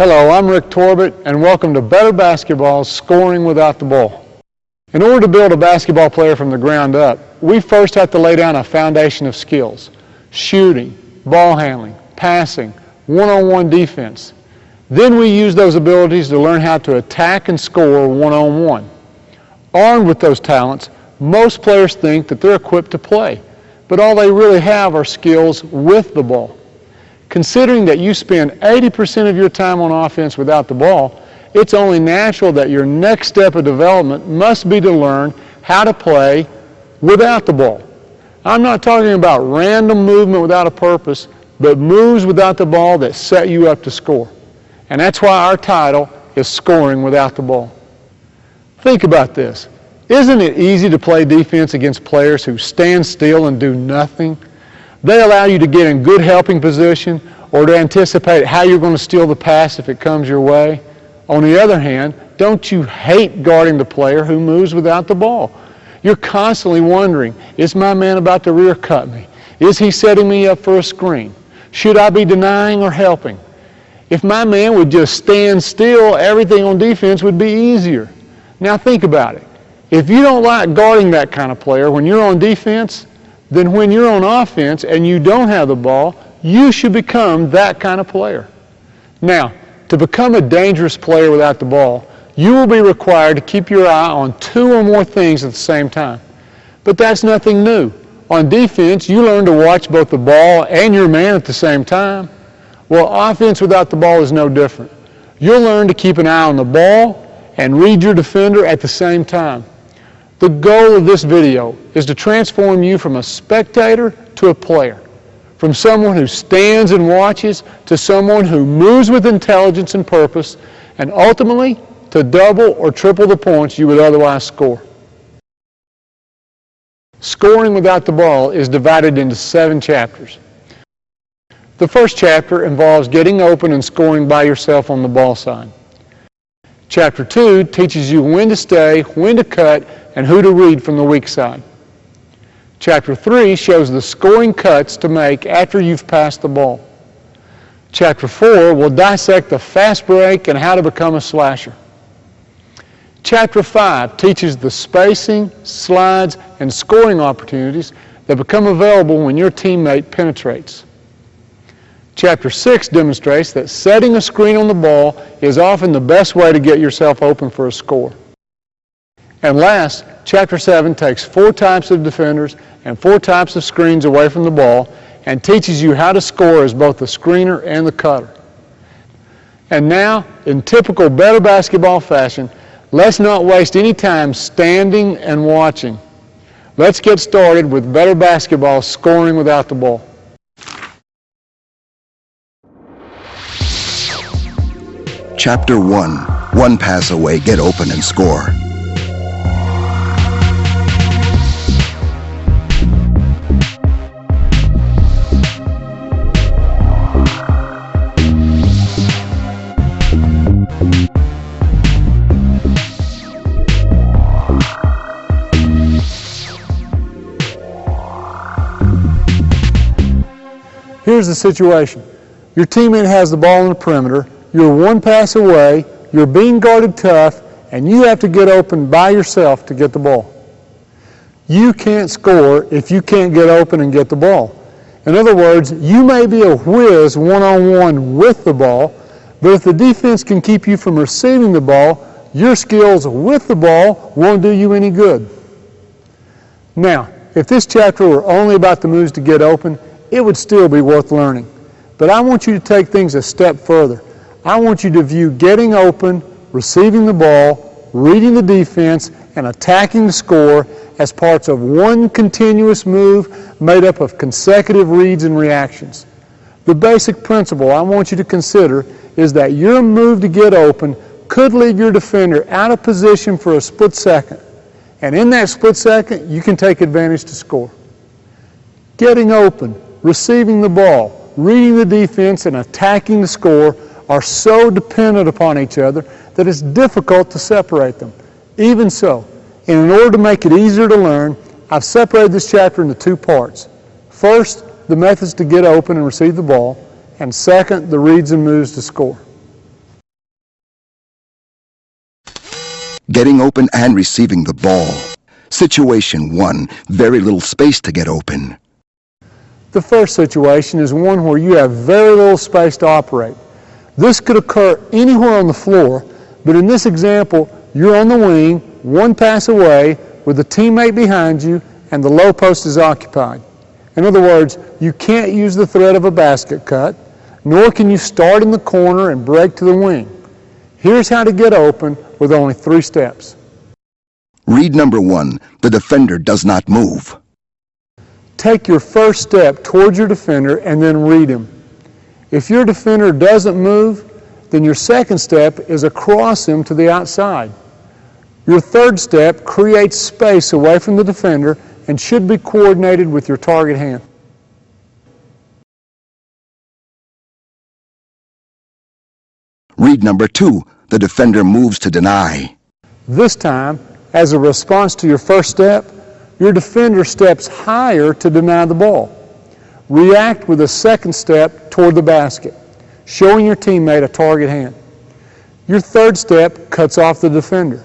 Hello, I'm Rick Torbett, and welcome to Better Basketball's Scoring Without the Ball. In order to build a basketball player from the ground up, we first have to lay down a foundation of skills: shooting, ball handling, passing, one-on-one defense. Then we use those abilities to learn how to attack and score one-on-one. Armed with those talents, most players think that they're equipped to play, but all they really have are skills with the ball. Considering that you spend 80% of your time on offense without the ball, it's only natural that your next step of development must be to learn how to play without the ball. I'm not talking about random movement without a purpose, but moves without the ball that set you up to score. And that's why our title is Scoring Without the Ball. Think about this. Isn't it easy to play defense against players who stand still and do nothing? They allow you to get in good helping position or to anticipate how you're going to steal the pass if it comes your way. On the other hand, don't you hate guarding the player who moves without the ball? You're constantly wondering, is my man about to rear cut me? Is he setting me up for a screen? Should I be denying or helping? If my man would just stand still, everything on defense would be easier. Now think about it. If you don't like guarding that kind of player when you're on defense, then when you're on offense and you don't have the ball, you should become that kind of player. Now, to become a dangerous player without the ball, you will be required to keep your eye on two or more things at the same time. But that's nothing new. On defense, you learn to watch both the ball and your man at the same time. Well, offense without the ball is no different. You'll learn to keep an eye on the ball and read your defender at the same time. The goal of this video is to transform you from a spectator to a player, from someone who stands and watches to someone who moves with intelligence and purpose, and ultimately to double or triple the points you would otherwise score. Scoring without the ball is divided into 7 chapters. The first chapter involves getting open and scoring by yourself on the ball side. Chapter 2 teaches you when to stay, when to cut, and who to read from the weak side. Chapter 3 shows the scoring cuts to make after you've passed the ball. Chapter 4 will dissect the fast break and how to become a slasher. Chapter 5 teaches the spacing, slides, and scoring opportunities that become available when your teammate penetrates. Chapter 6 demonstrates that setting a screen on the ball is often the best way to get yourself open for a score. And last, Chapter 7 takes 4 types of defenders and 4 types of screens away from the ball and teaches you how to score as both the screener and the cutter. And now, in typical Better Basketball fashion, let's not waste any time standing and watching. Let's get started with Better Basketball Scoring Without the Ball. Chapter 1. One pass away, get open and score. Here's the situation. Your teammate has the ball on the perimeter, you're one pass away, you're being guarded tough, and you have to get open by yourself to get the ball. You can't score if you can't get open and get the ball. In other words, you may be a whiz one-on-one with the ball, but if the defense can keep you from receiving the ball, your skills with the ball won't do you any good. Now, if this chapter were only about the moves to get open, it would still be worth learning. But I want you to take things a step further. I want you to view getting open, receiving the ball, reading the defense, and attacking the score as parts of one continuous move made up of consecutive reads and reactions. The basic principle I want you to consider is that your move to get open could leave your defender out of position for a split second. And in that split second, you can take advantage to score. Getting open, receiving the ball, reading the defense, and attacking the score are so dependent upon each other that it's difficult to separate them. Even so, in order to make it easier to learn, I've separated this chapter into 2 parts. First, the methods to get open and receive the ball, and second, the reads and moves to score. getting open and receiving the ball. Situation 1, very little space to get open. The first situation is one where you have very little space to operate. This could occur anywhere on the floor, but in this example, you're on the wing, one pass away, with a teammate behind you, and the low post is occupied. In other words, you can't use the threat of a basket cut, nor can you start in the corner and break to the wing. Here's how to get open with only 3 steps. Read number 1, the defender does not move. Take your first step towards your defender and then read him. If your defender doesn't move, then your second step is across him to the outside. Your third step creates space away from the defender and should be coordinated with your target hand. Read number 2, the defender moves to deny. This time, as a response to your first step, your defender steps higher to deny the ball. React with a second step toward the basket, showing your teammate a target hand. Your third step cuts off the defender.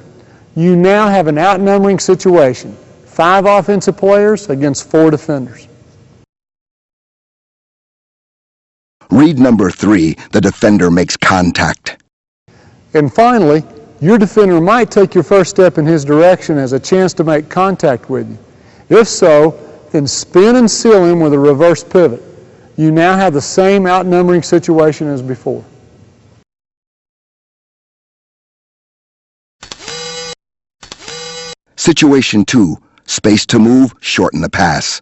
You now have an outnumbering situation, 5 offensive players against 4 defenders. Read number 3, the defender makes contact. And finally, your defender might take your first step in his direction as a chance to make contact with you. If so, then spin and seal him with a reverse pivot. You now have the same outnumbering situation as before. Situation 2, space to move, shorten the pass.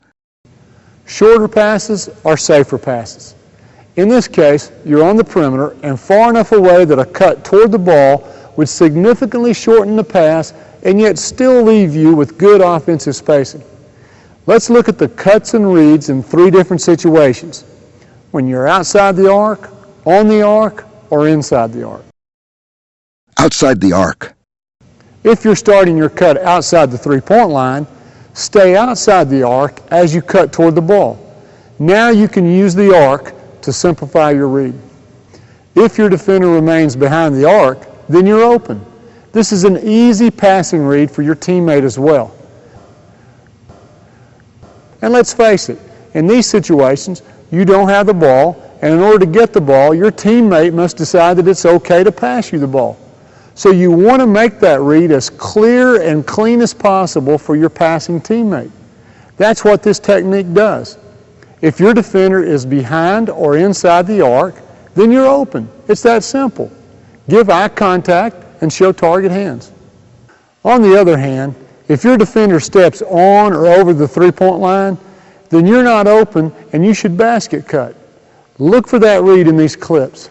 Shorter passes are safer passes. In this case, you're on the perimeter and far enough away that a cut toward the ball would significantly shorten the pass and yet still leave you with good offensive spacing. Let's look at the cuts and reads in 3 different situations: when you're outside the arc, on the arc, or inside the arc. Outside the arc. If you're starting your cut outside the 3-point line, stay outside the arc as you cut toward the ball. Now you can use the arc to simplify your read. If your defender remains behind the arc, then you're open. This is an easy passing read for your teammate as well. And let's face it, in these situations, you don't have the ball, and in order to get the ball, your teammate must decide that it's okay to pass you the ball. So you want to make that read as clear and clean as possible for your passing teammate. That's what this technique does. If your defender is behind or inside the arc, then you're open. It's that simple. Give eye contact and show target hands. On the other hand, if your defender steps on or over the 3-point line, then you're not open and you should basket cut. Look for that read in these clips.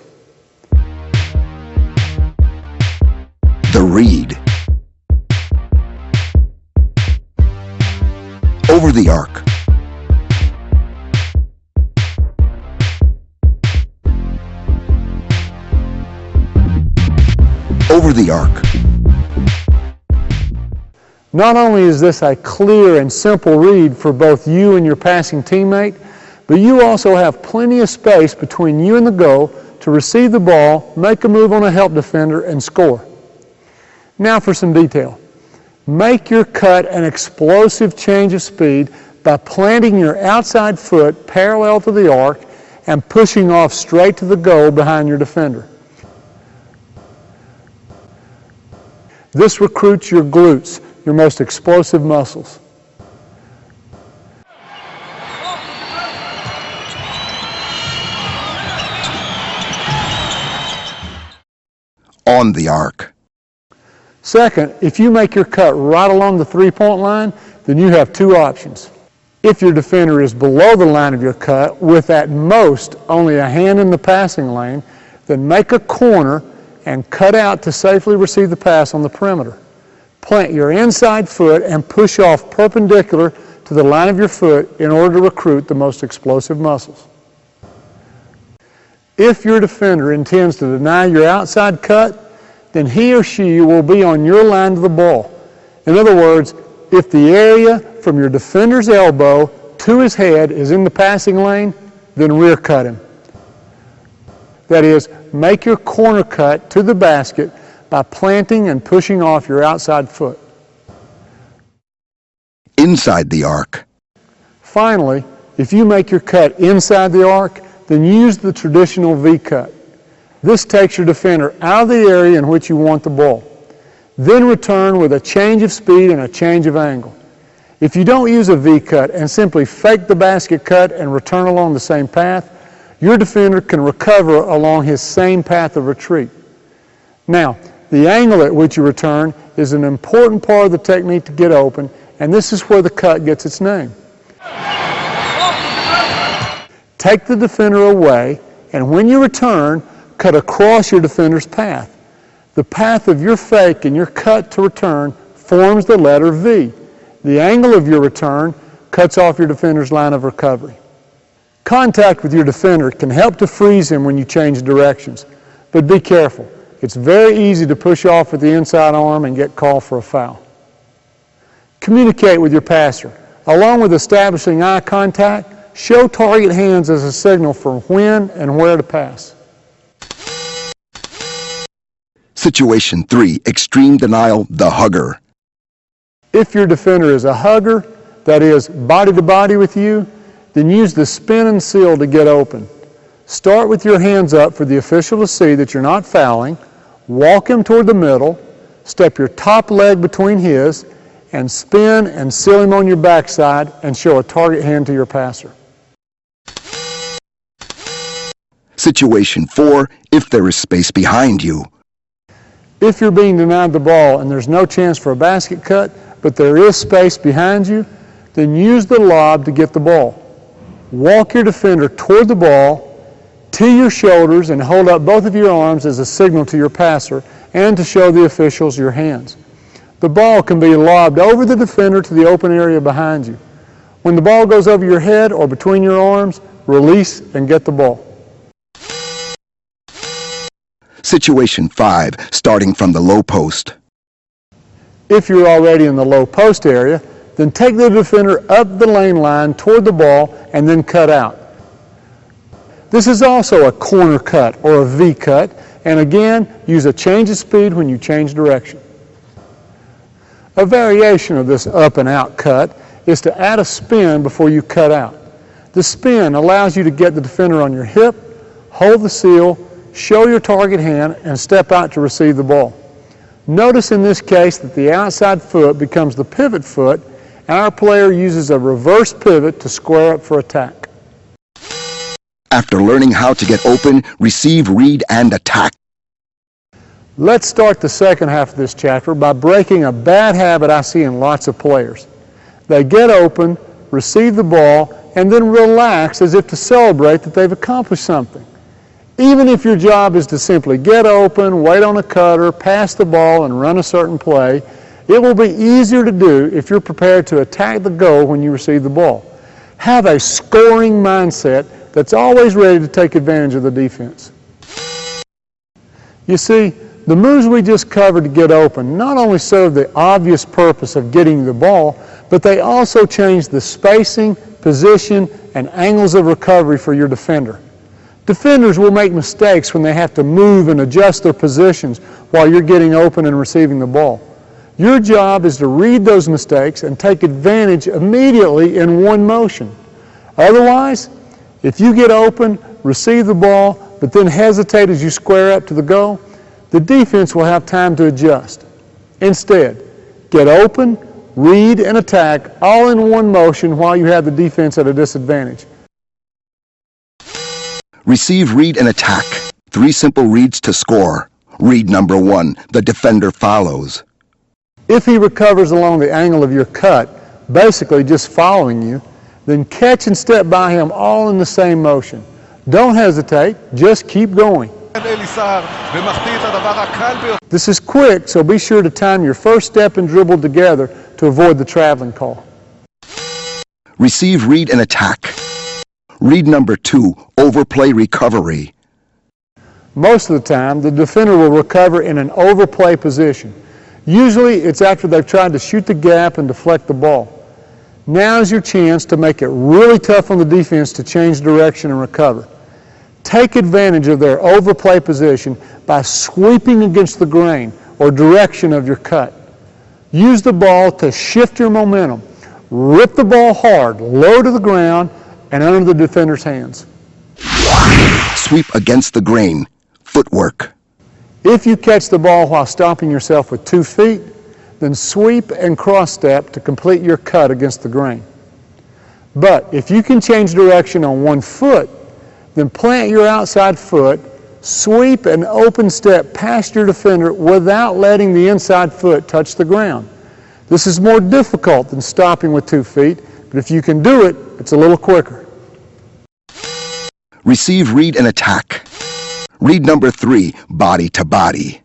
The read. Over the arc. Over the arc. Not only is this a clear and simple read for both you and your passing teammate, but you also have plenty of space between you and the goal to receive the ball, make a move on a help defender, and score. Now for some detail. Make your cut an explosive change of speed by planting your outside foot parallel to the arc and pushing off straight to the goal behind your defender. This recruits your glutes, your most explosive muscles. On the arc. Second, if you make your cut right along the 3-point line, then you have 2 options. If your defender is below the line of your cut with at most only a hand in the passing lane, then make a corner and cut out to safely receive the pass on the perimeter. Plant your inside foot and push off perpendicular to the line of your foot in order to recruit the most explosive muscles. If your defender intends to deny your outside cut, then he or she will be on your line to the ball. In other words, if the area from your defender's elbow to his head is in the passing lane, then rear cut him. That is, make your corner cut to the basket by planting and pushing off your outside foot. Inside the arc. Finally, if you make your cut inside the arc, then use the traditional V-cut. This takes your defender out of the area in which you want the ball. Then return with a change of speed and a change of angle. If you don't use a V-cut and simply fake the basket cut and return along the same path, your defender can recover along his same path of retreat. Now, the angle at which you return is an important part of the technique to get open, and this is where the cut gets its name. Take the defender away, and when you return, cut across your defender's path. The path of your fake and your cut to return forms the letter V. The angle of your return cuts off your defender's line of recovery. Contact with your defender can help to freeze him when you change directions, but be careful. It's very easy to push off with the inside arm and get called for a foul. Communicate with your passer. Along with establishing eye contact, show target hands as a signal for when and where to pass. Situation 3, extreme denial, the hugger. If your defender is a hugger, that is body to body with you, then use the spin and seal to get open. Start with your hands up for the official to see that you're not fouling, walk him toward the middle, step your top leg between his, and spin and seal him on your backside and show a target hand to your passer. Situation 4, if there is space behind you. If you're being denied the ball and there's no chance for a basket cut, but there is space behind you, then use the lob to get the ball. Walk your defender toward the ball, tee your shoulders, and hold up both of your arms as a signal to your passer and to show the officials your hands. The ball can be lobbed over the defender to the open area behind you. When the ball goes over your head or between your arms, release and get the ball. Situation 5, starting from the low post. If you're already in the low post area, then take the defender up the lane line toward the ball and then cut out. This is also a corner cut or a V cut, and again, use a change of speed when you change direction. A variation of this up and out cut is to add a spin before you cut out. The spin allows you to get the defender on your hip, hold the seal, show your target hand, and step out to receive the ball. Notice in this case that the outside foot becomes the pivot foot, and our player uses a reverse pivot to square up for attack. After learning how to get open, receive, read, and attack. Let's start the second half of this chapter by breaking a bad habit I see in lots of players. They get open, receive the ball, and then relax as if to celebrate that they've accomplished something. Even if your job is to simply get open, wait on a cutter, pass the ball, and run a certain play, it will be easier to do if you're prepared to attack the goal when you receive the ball. Have a scoring mindset that's always ready to take advantage of the defense. You see, the moves we just covered to get open not only serve the obvious purpose of getting the ball, but they also change the spacing, position, and angles of recovery for your defender. Defenders will make mistakes when they have to move and adjust their positions while you're getting open and receiving the ball. Your job is to read those mistakes and take advantage immediately in one motion. Otherwise, if you get open, receive the ball, but then hesitate as you square up to the goal, the defense will have time to adjust. Instead, get open, read, and attack all in one motion while you have the defense at a disadvantage. Receive, read, and attack. 3 simple reads to score. Read number 1, the defender follows. If he recovers along the angle of your cut, basically just following you, then catch and step by him all in the same motion. Don't hesitate, just keep going. This is quick, so be sure to time your first step and dribble together to avoid the traveling call. Receive, read, and attack. Read number 2, overplay recovery. Most of the time, the defender will recover in an overplay position. Usually, it's after they've tried to shoot the gap and deflect the ball. Now is your chance to make it really tough on the defense to change direction and recover. Take advantage of their overplay position by sweeping against the grain, or direction of your cut. Use the ball to shift your momentum. Rip the ball hard, low to the ground, and under the defender's hands. Sweep against the grain. Footwork. If you catch the ball while stopping yourself with 2 feet, then sweep and cross step to complete your cut against the grain. But if you can change direction on 1 foot, then plant your outside foot, sweep and open step past your defender without letting the inside foot touch the ground. This is more difficult than stopping with 2 feet, but if you can do it, it's a little quicker. Receive, read, and attack. Read number 3, body to body.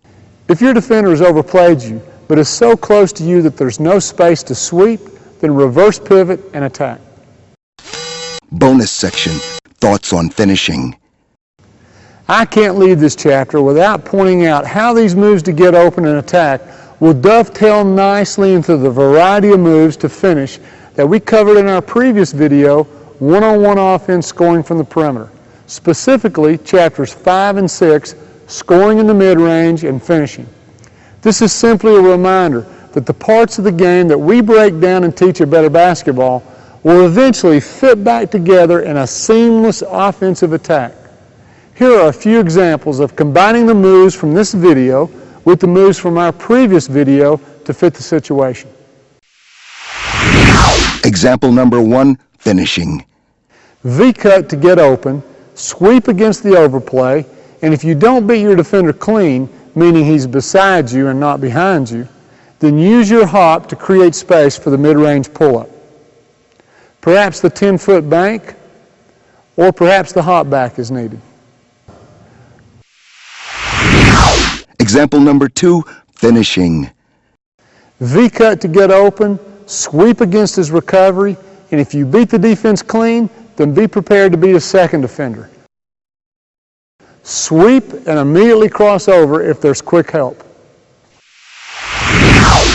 If your defender has overplayed you, but is so close to you that there's no space to sweep, then reverse pivot and attack. Bonus section, thoughts on finishing. I can't leave this chapter without pointing out how these moves to get open and attack will dovetail nicely into the variety of moves to finish that we covered in our previous video, One-on-One Offense Scoring from the Perimeter. Specifically, chapters 5 and 6, Scoring in the Mid-Range and Finishing. This is simply a reminder that the parts of the game that we break down and teach at Better Basketball will eventually fit back together in a seamless offensive attack. Here are a few examples of combining the moves from this video with the moves from our previous video to fit the situation. Example number 1, finishing. V-cut to get open, sweep against the overplay, and if you don't beat your defender clean, meaning he's beside you and not behind you, then use your hop to create space for the mid-range pull-up. Perhaps the 10-foot bank, or perhaps the hop back is needed. Example number 2, finishing. V-cut to get open, sweep against his recovery, and if you beat the defense clean, then be prepared to beat a second defender. Sweep and immediately cross over if there's quick help.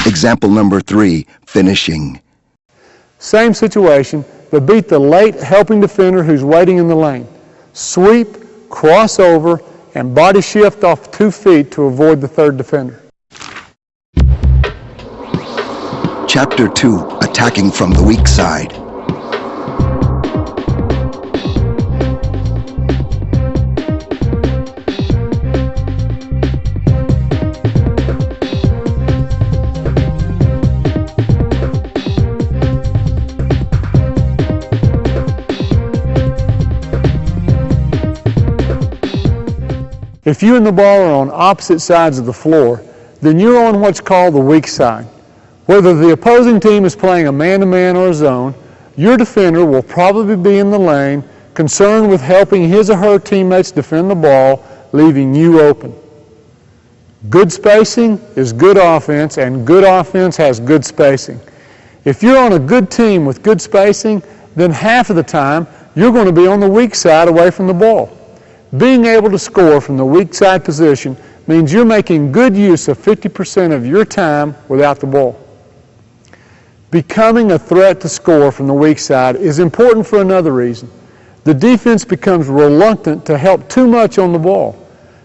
Example number 3, finishing. Same situation, but beat the late helping defender who's waiting in the lane. Sweep, cross over, and body shift off 2 feet to avoid the third defender. Chapter 2, attacking from the weak side. If you and the ball are on opposite sides of the floor, then you're on what's called the weak side. Whether the opposing team is playing a man-to-man or a zone, your defender will probably be in the lane, concerned with helping his or her teammates defend the ball, leaving you open. Good spacing is good offense, and good offense has good spacing. If you're on a good team with good spacing, then half of the time you're going to be on the weak side away from the ball. Being able to score from the weak side position means you're making good use of 50% of your time without the ball. Becoming a threat to score from the weak side is important for another reason. The defense becomes reluctant to help too much on the ball.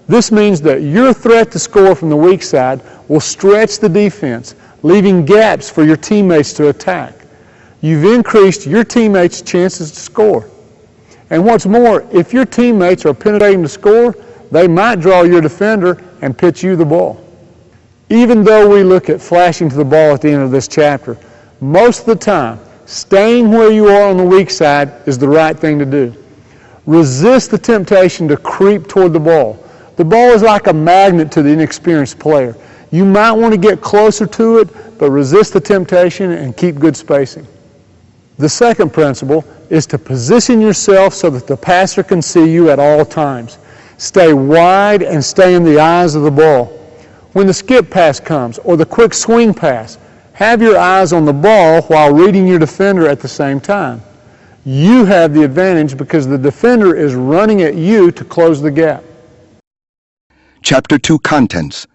This means that your threat to score from the weak side will stretch the defense, leaving gaps for your teammates to attack. You've increased your teammates' chances to score. And what's more, if your teammates are penetrating to score, they might draw your defender and pitch you the ball. Even though we look at flashing to the ball at the end of this chapter, most of the time, staying where you are on the weak side is the right thing to do. Resist the temptation to creep toward the ball. The ball is like a magnet to the inexperienced player. You might want to get closer to it, but resist the temptation and keep good spacing. The second principle is to position yourself so that the passer can see you at all times. Stay wide and stay in the eyes of the ball. When the skip pass comes or the quick swing pass, have your eyes on the ball while reading your defender at the same time. You have the advantage because the defender is running at you to close the gap. Chapter 2, contents.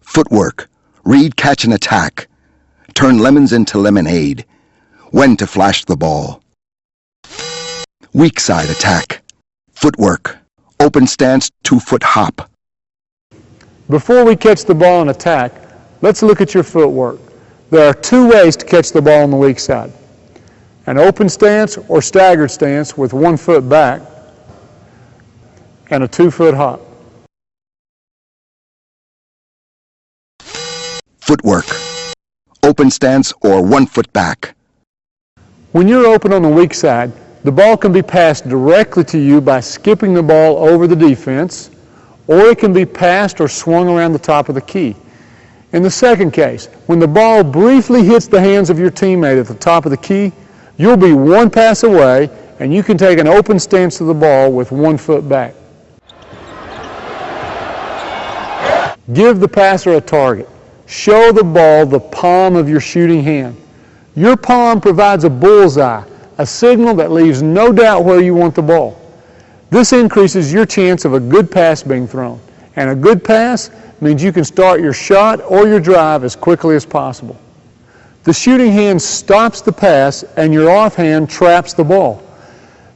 Footwork. Read, catch, and attack. Turn lemons into lemonade. When to flash the ball. Weak side attack. Footwork. Open stance, 2-foot hop. Before we catch the ball and attack, let's look at your footwork. There are two ways to catch the ball on the weak side. An open stance or staggered stance with 1 foot back, and a 2-foot hop. Footwork. Open stance or 1 foot back. When you're open on the weak side, the ball can be passed directly to you by skipping the ball over the defense, or it can be passed or swung around the top of the key. In the second case, when the ball briefly hits the hands of your teammate at the top of the key, you'll be 1 pass away and you can take an open stance to the ball with 1 foot back. Give the passer a target. Show the ball the palm of your shooting hand. Your palm provides a bullseye, a signal that leaves no doubt where you want the ball. This increases your chance of a good pass being thrown. And a good pass means you can start your shot or your drive as quickly as possible. The shooting hand stops the pass and your offhand traps the ball.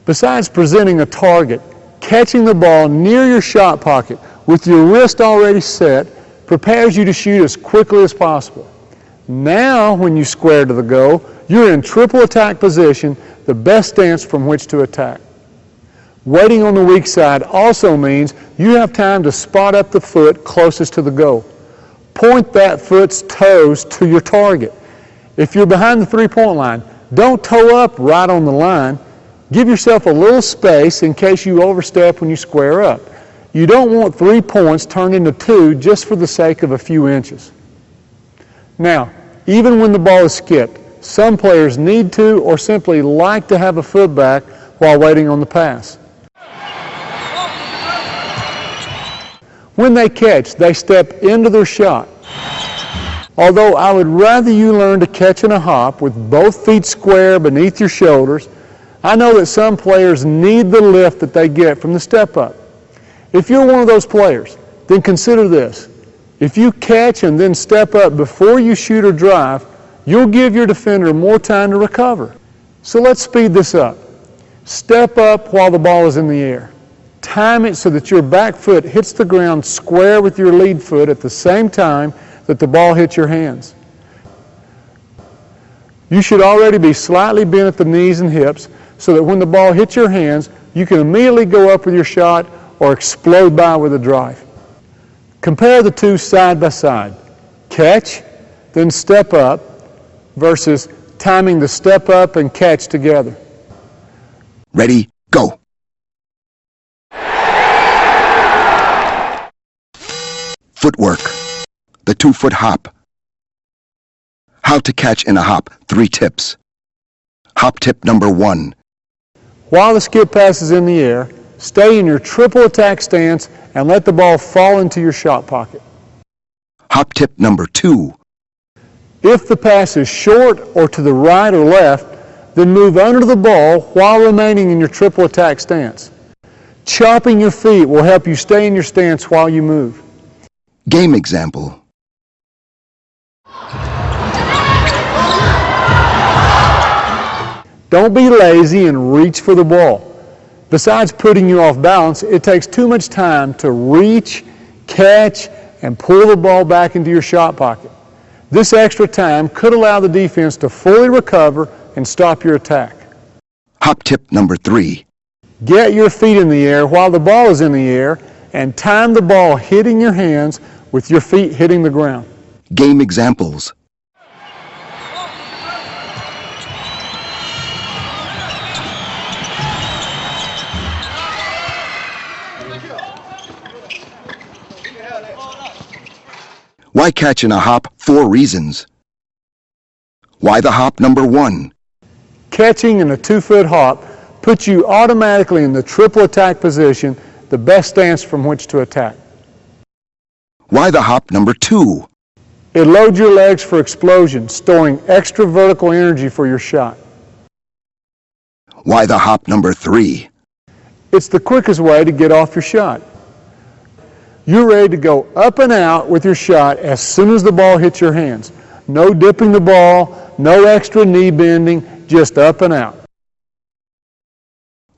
Besides presenting a target, catching the ball near your shot pocket with your wrist already set prepares you to shoot as quickly as possible. Now, when you square to the goal, you're in triple attack position, the best stance from which to attack. Waiting on the weak side also means you have time to spot up the foot closest to the goal. Point that foot's toes to your target. If you're behind the three-point line, don't toe up right on the line. Give yourself a little space in case you overstep when you square up. You don't want 3 points turned into 2 just for the sake of a few inches. Now, even when the ball is skipped, some players need to or simply like to have a foot back while waiting on the pass. When they catch, they step into their shot. Although I would rather you learn to catch in a hop with both feet square beneath your shoulders, I know that some players need the lift that they get from the step up. If you're one of those players, then consider this. If you catch and then step up before you shoot or drive, you'll give your defender more time to recover. So let's speed this up. Step up while the ball is in the air. Time it so that your back foot hits the ground square with your lead foot at the same time that the ball hits your hands. You should already be slightly bent at the knees and hips so that when the ball hits your hands, you can immediately go up with your shot or explode by with a drive. Compare the two side by side. Catch, then step up, versus timing the step up and catch together. Ready, go. Footwork. The 2-foot hop. How to catch in a hop. 3 tips. Hop tip number 1. While the skip pass is in the air, stay in your triple attack stance and let the ball fall into your shot pocket. Hop tip number 2. If the pass is short or to the right or left, then move under the ball while remaining in your triple attack stance. Chopping your feet will help you stay in your stance while you move. Game example. Don't be lazy and reach for the ball. Besides putting you off balance, it takes too much time to reach, catch, and pull the ball back into your shot pocket. This extra time could allow the defense to fully recover and stop your attack. Hop tip number 3. Get your feet in the air while the ball is in the air and time the ball hitting your hands with your feet hitting the ground. Game examples. Why catch in a hop? 4 reasons. Why the hop number 1? Catching in a 2-foot hop puts you automatically in the triple attack position, the best stance from which to attack. Why the hop number 2? It loads your legs for explosion, storing extra vertical energy for your shot. Why the hop number 3? It's the quickest way to get off your shot. You're ready to go up and out with your shot as soon as the ball hits your hands. No dipping the ball, no extra knee bending, just up and out.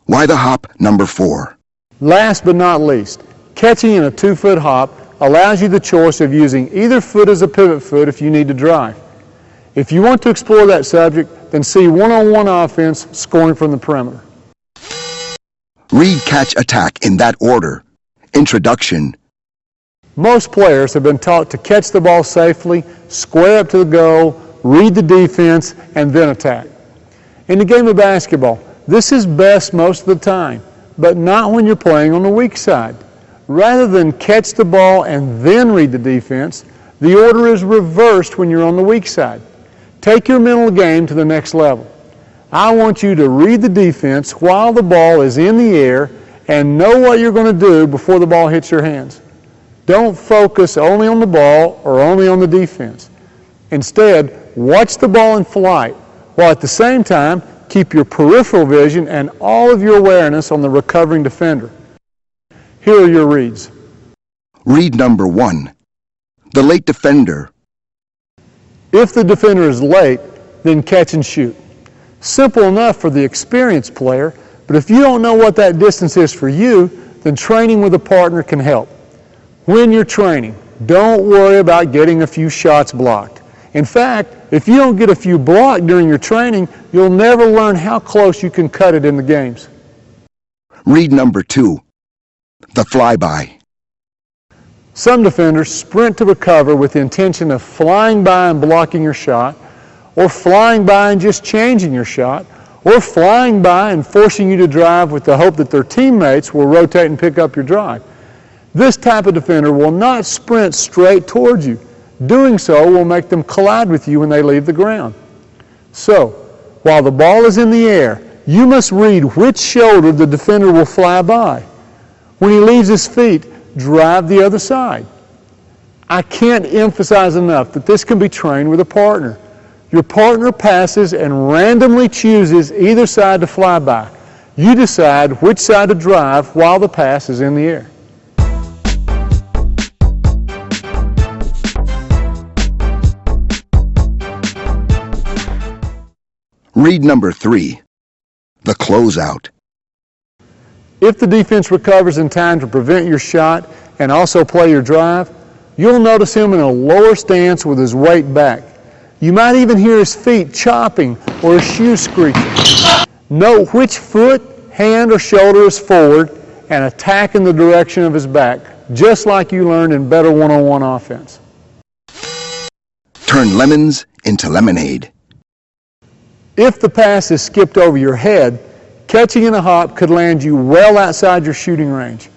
Why the hop number 4? Last but not least, catching in a 2-foot hop allows you the choice of using either foot as a pivot foot if you need to drive. If you want to explore that subject, then see one-on-one offense, scoring from the perimeter. Read, catch, attack in that order. Introduction. Most players have been taught to catch the ball safely, square up to the goal, read the defense, and then attack. In the game of basketball, this is best most of the time, but not when you're playing on the weak side. Rather than catch the ball and then read the defense, the order is reversed when you're on the weak side. Take your mental game to the next level. I want you to read the defense while the ball is in the air and know what you're going to do before the ball hits your hands. Don't focus only on the ball or only on the defense. Instead, watch the ball in flight, while at the same time, keep your peripheral vision and all of your awareness on the recovering defender. Here are your reads. Read number 1. The late defender. If the defender is late, then catch and shoot. Simple enough for the experienced player, but if you don't know what that distance is for you, then training with a partner can help. When you're training, don't worry about getting a few shots blocked. In fact, if you don't get a few blocked during your training, you'll never learn how close you can cut it in the games. Read number 2. The flyby. Some defenders sprint to recover with the intention of flying by and blocking your shot, or flying by and just changing your shot, or flying by and forcing you to drive with the hope that their teammates will rotate and pick up your drive. This type of defender will not sprint straight towards you. Doing so will make them collide with you when they leave the ground. So, while the ball is in the air, you must read which shoulder the defender will fly by. When he leaves his feet, drive the other side. I can't emphasize enough that this can be trained with a partner. Your partner passes and randomly chooses either side to fly by. You decide which side to drive while the pass is in the air. Read number 3. The closeout. If the defense recovers in time to prevent your shot and also play your drive, you'll notice him in a lower stance with his weight back. You might even hear his feet chopping or his shoes screeching. Note which foot, hand, or shoulder is forward and attack in the direction of his back, just like you learned in better one-on-one offense. Turn lemons into lemonade. If the pass is skipped over your head, catching in a hop could land you well outside your shooting range.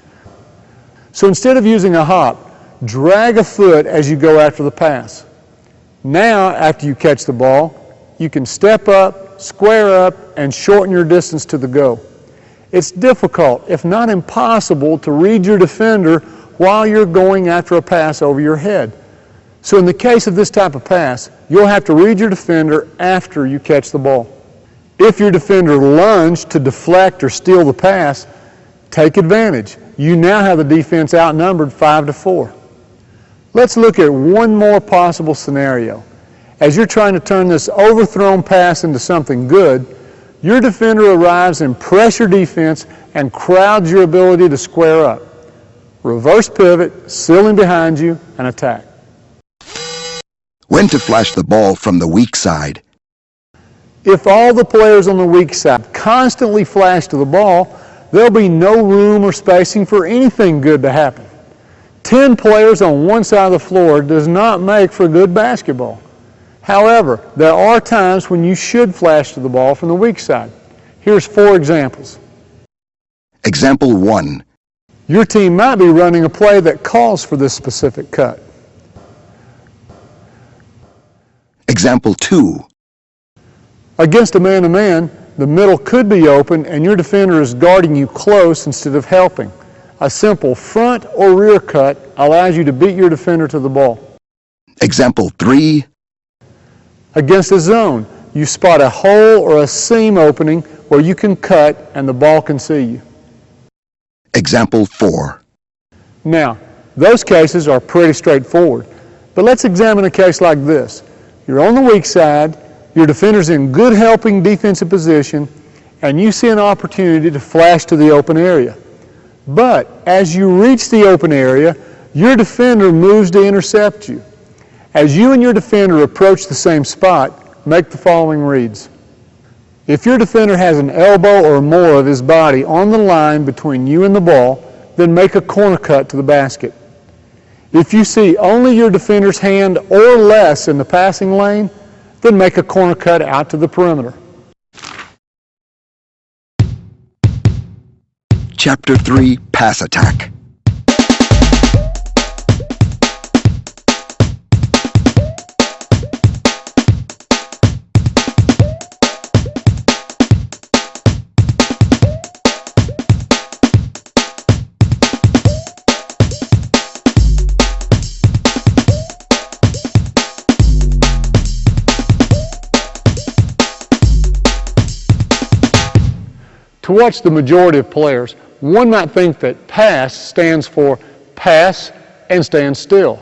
So instead of using a hop, drag a foot as you go after the pass. Now, after you catch the ball, you can step up, square up, and shorten your distance to the goal. It's difficult, if not impossible, to read your defender while you're going after a pass over your head. So in the case of this type of pass, you'll have to read your defender after you catch the ball. If your defender lunged to deflect or steal the pass, take advantage. You now have the defense outnumbered 5-4. Let's look at one more possible scenario. As you're trying to turn this overthrown pass into something good, your defender arrives in pressure defense and crowds your ability to square up. Reverse pivot, sealing behind you, and attack. When to flash the ball from the weak side. If all the players on the weak side constantly flash to the ball, there'll be no room or spacing for anything good to happen. 10 players on one side of the floor does not make for good basketball. However, there are times when you should flash to the ball from the weak side. Here's 4 examples. Example 1. Your team might be running a play that calls for this specific cut. Example 2. Against a man-to-man, the middle could be open and your defender is guarding you close instead of helping. A simple front or rear cut allows you to beat your defender to the ball. Example 3. Against a zone, you spot a hole or a seam opening where you can cut and the ball can see you. Example 4. Now, those cases are pretty straightforward, but let's examine a case like this. You're on the weak side, your defender's in good helping defensive position, and you see an opportunity to flash to the open area. But as you reach the open area, Your defender moves to intercept you. As you and your defender approach the same spot, make the following reads. If your defender has an elbow or more of his body on the line between you and the ball, then make a corner cut to the basket. If you see only your defender's hand or less in the passing lane, then make a corner cut out to the perimeter. Chapter 3, Pass Attack. To watch the majority of players, one might think that pass stands for pass and stand still.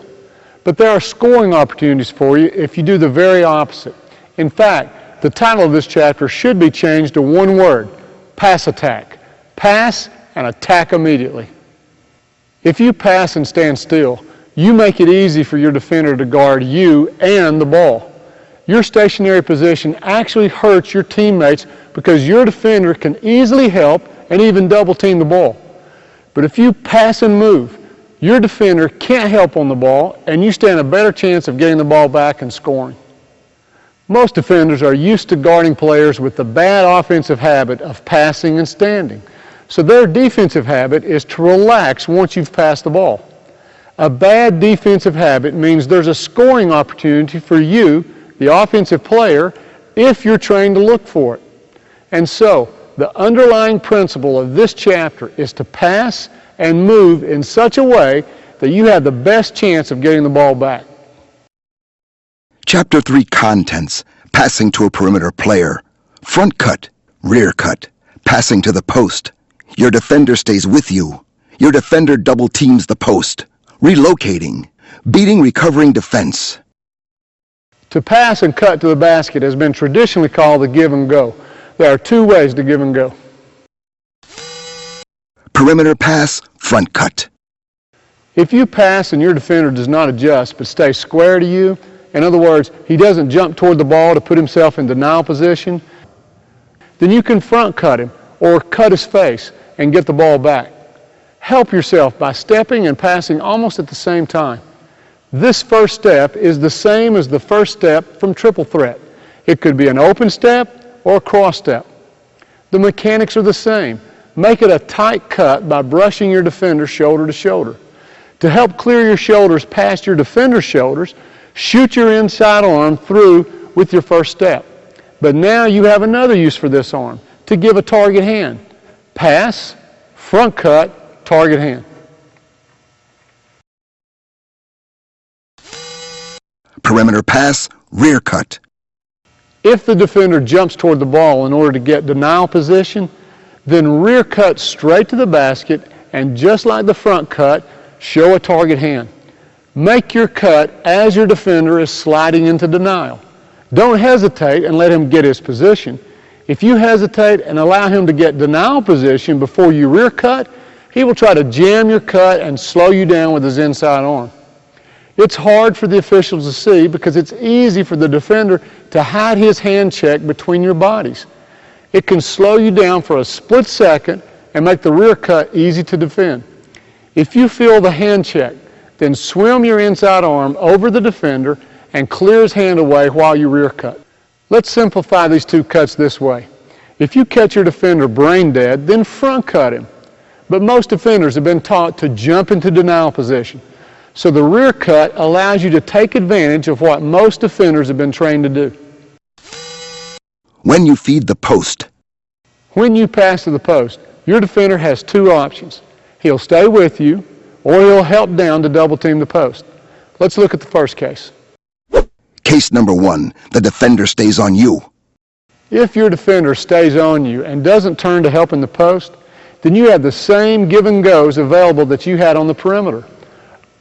But there are scoring opportunities for you if you do the very opposite. In fact, the title of this chapter should be changed to one word, pass attack. Pass and attack immediately. If you pass and stand still, you make it easy for your defender to guard you and the ball. Your stationary position actually hurts your teammates because your defender can easily help and even double team the ball. But if you pass and move, your defender can't help on the ball and you stand a better chance of getting the ball back and scoring. Most defenders are used to guarding players with the bad offensive habit of passing and standing. So their defensive habit is to relax once you've passed the ball. A bad defensive habit means there's a scoring opportunity for you, the offensive player, if you're trained to look for it. And so, the underlying principle of this chapter is to pass and move in such a way that you have the best chance of getting the ball back. Chapter 3, Contents. Passing to a perimeter player. Front cut, rear cut, passing to the post. Your defender stays with you. Your defender double teams the post. Relocating, beating recovering defense. To pass and cut to the basket has been traditionally called the give and go. There are two ways to give and go. Perimeter pass, front cut. If you pass and your defender does not adjust but stays square to you, in other words, he doesn't jump toward the ball to put himself in denial position, then you can front cut him or cut his face and get the ball back. Help yourself by stepping and passing almost at the same time. This first step is the same as the first step from triple threat. It could be an open step or a cross step. The mechanics are the same. Make it a tight cut by brushing your defender shoulder to shoulder. To help clear your shoulders past your defender's shoulders, shoot your inside arm through with your first step. But now you have another use for this arm, to give a target hand. Pass, front cut, target hand. Perimeter pass, rear cut. If the defender jumps toward the ball in order to get denial position, then rear cut straight to the basket and just like the front cut, show a target hand. Make your cut as your defender is sliding into denial. Don't hesitate and let him get his position. If you hesitate and allow him to get denial position before you rear cut, he will try to jam your cut and slow you down with his inside arm. It's hard for the officials to see because it's easy for the defender to hide his hand check between your bodies. It can slow you down for a split second and make the rear cut easy to defend. If you feel the hand check, then swim your inside arm over the defender and clear his hand away while you rear cut. Let's simplify these two cuts this way. If you catch your defender brain dead, then front cut him. But most defenders have been taught to jump into denial position. So the rear cut allows you to take advantage of what most defenders have been trained to do. When you feed the post. When you pass to the post, your defender has two options. He'll stay with you, or he'll help down to double team the post. Let's look at the first case. Case number 1, the defender stays on you. If your defender stays on you and doesn't turn to help in the post, then you have the same give and goes available that you had on the perimeter.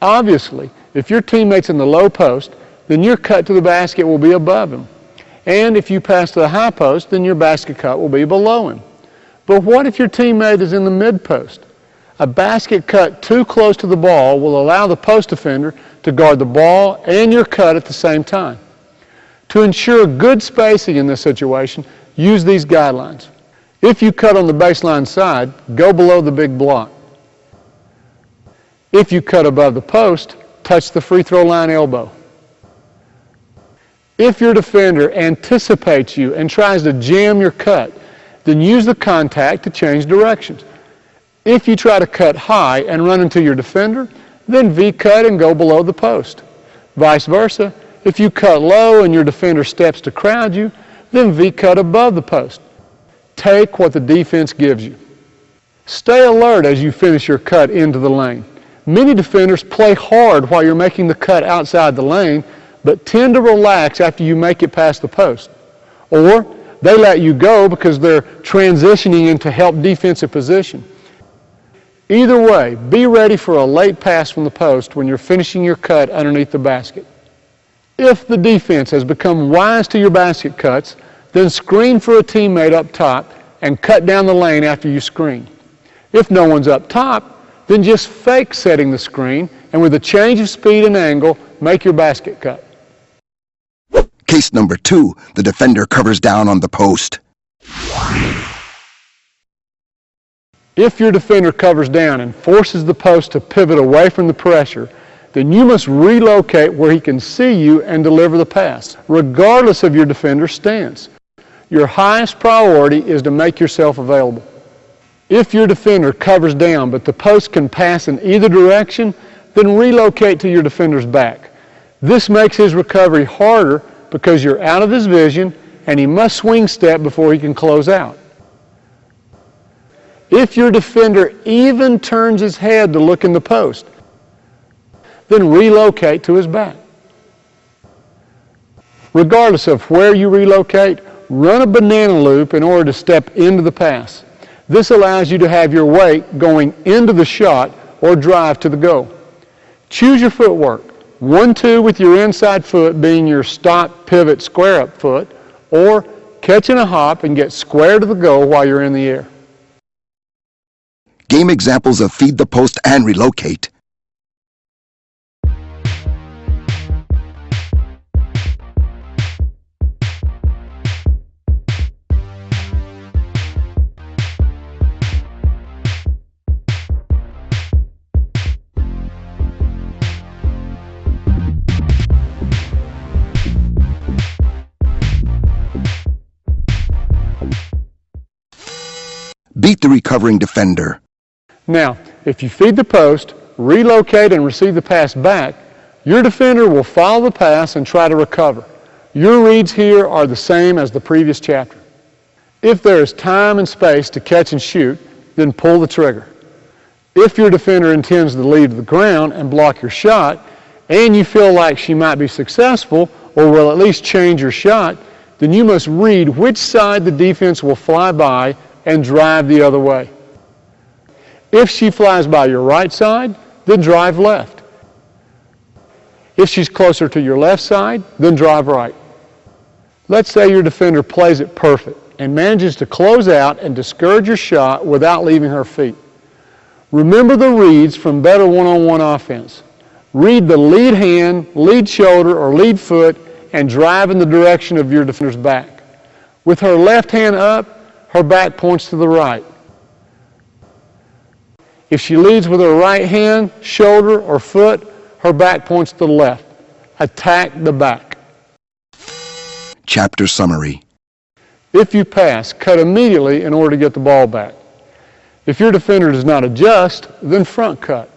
Obviously, if your teammate's in the low post, then your cut to the basket will be above him. And if you pass to the high post, then your basket cut will be below him. But what if your teammate is in the mid post? A basket cut too close to the ball will allow the post defender to guard the ball and your cut at the same time. To ensure good spacing in this situation, use these guidelines. If you cut on the baseline side, go below the big block. If you cut above the post, touch the free throw line elbow. If your defender anticipates you and tries to jam your cut, then use the contact to change directions. If you try to cut high and run into your defender, then V-cut and go below the post. Vice versa, if you cut low and your defender steps to crowd you, then V-cut above the post. Take what the defense gives you. Stay alert as you finish your cut into the lane. Many defenders play hard while you're making the cut outside the lane, but tend to relax after you make it past the post. Or they let you go because they're transitioning into help defensive position. Either way, be ready for a late pass from the post when you're finishing your cut underneath the basket. If the defense has become wise to your basket cuts, then screen for a teammate up top and cut down the lane after you screen. If no one's up top, then just fake setting the screen and with a change of speed and angle, make your basket cut. Case number 2, the defender covers down on the post. If your defender covers down and forces the post to pivot away from the pressure, then you must relocate where he can see you and deliver the pass, regardless of your defender's stance. Your highest priority is to make yourself available. If your defender covers down but the post can pass in either direction, then relocate to your defender's back. This makes his recovery harder because you're out of his vision and he must swing step before he can close out. If your defender even turns his head to look in the post, then relocate to his back. Regardless of where you relocate, run a banana loop in order to step into the pass. This allows you to have your weight going into the shot or drive to the goal. Choose your footwork, 1-2 with your inside foot being your stop, pivot, square up foot, or catch in a hop and get square to the goal while you're in the air. Game examples of feed the post and relocate. Beat the recovering defender. Now, if you feed the post, relocate and receive the pass back, your defender will follow the pass and try to recover. Your reads here are the same as the previous chapter. If there is time and space to catch and shoot, then pull the trigger. If your defender intends to leave the ground and block your shot, and you feel like she might be successful or will at least change your shot, then you must read which side the defense will fly by and drive the other way. If she flies by your right side, then drive left. If she's closer to your left side, then drive right. Let's say your defender plays it perfect and manages to close out and discourage your shot without leaving her feet. Remember the reads from better one-on-one offense. Read the lead hand, lead shoulder, or lead foot and drive in the direction of your defender's back. With her left hand up, her back points to the right. If she leads with her right hand, shoulder, or foot, her back points to the left. Attack the back. Chapter summary. If you pass, cut immediately in order to get the ball back. If your defender does not adjust, then front cut.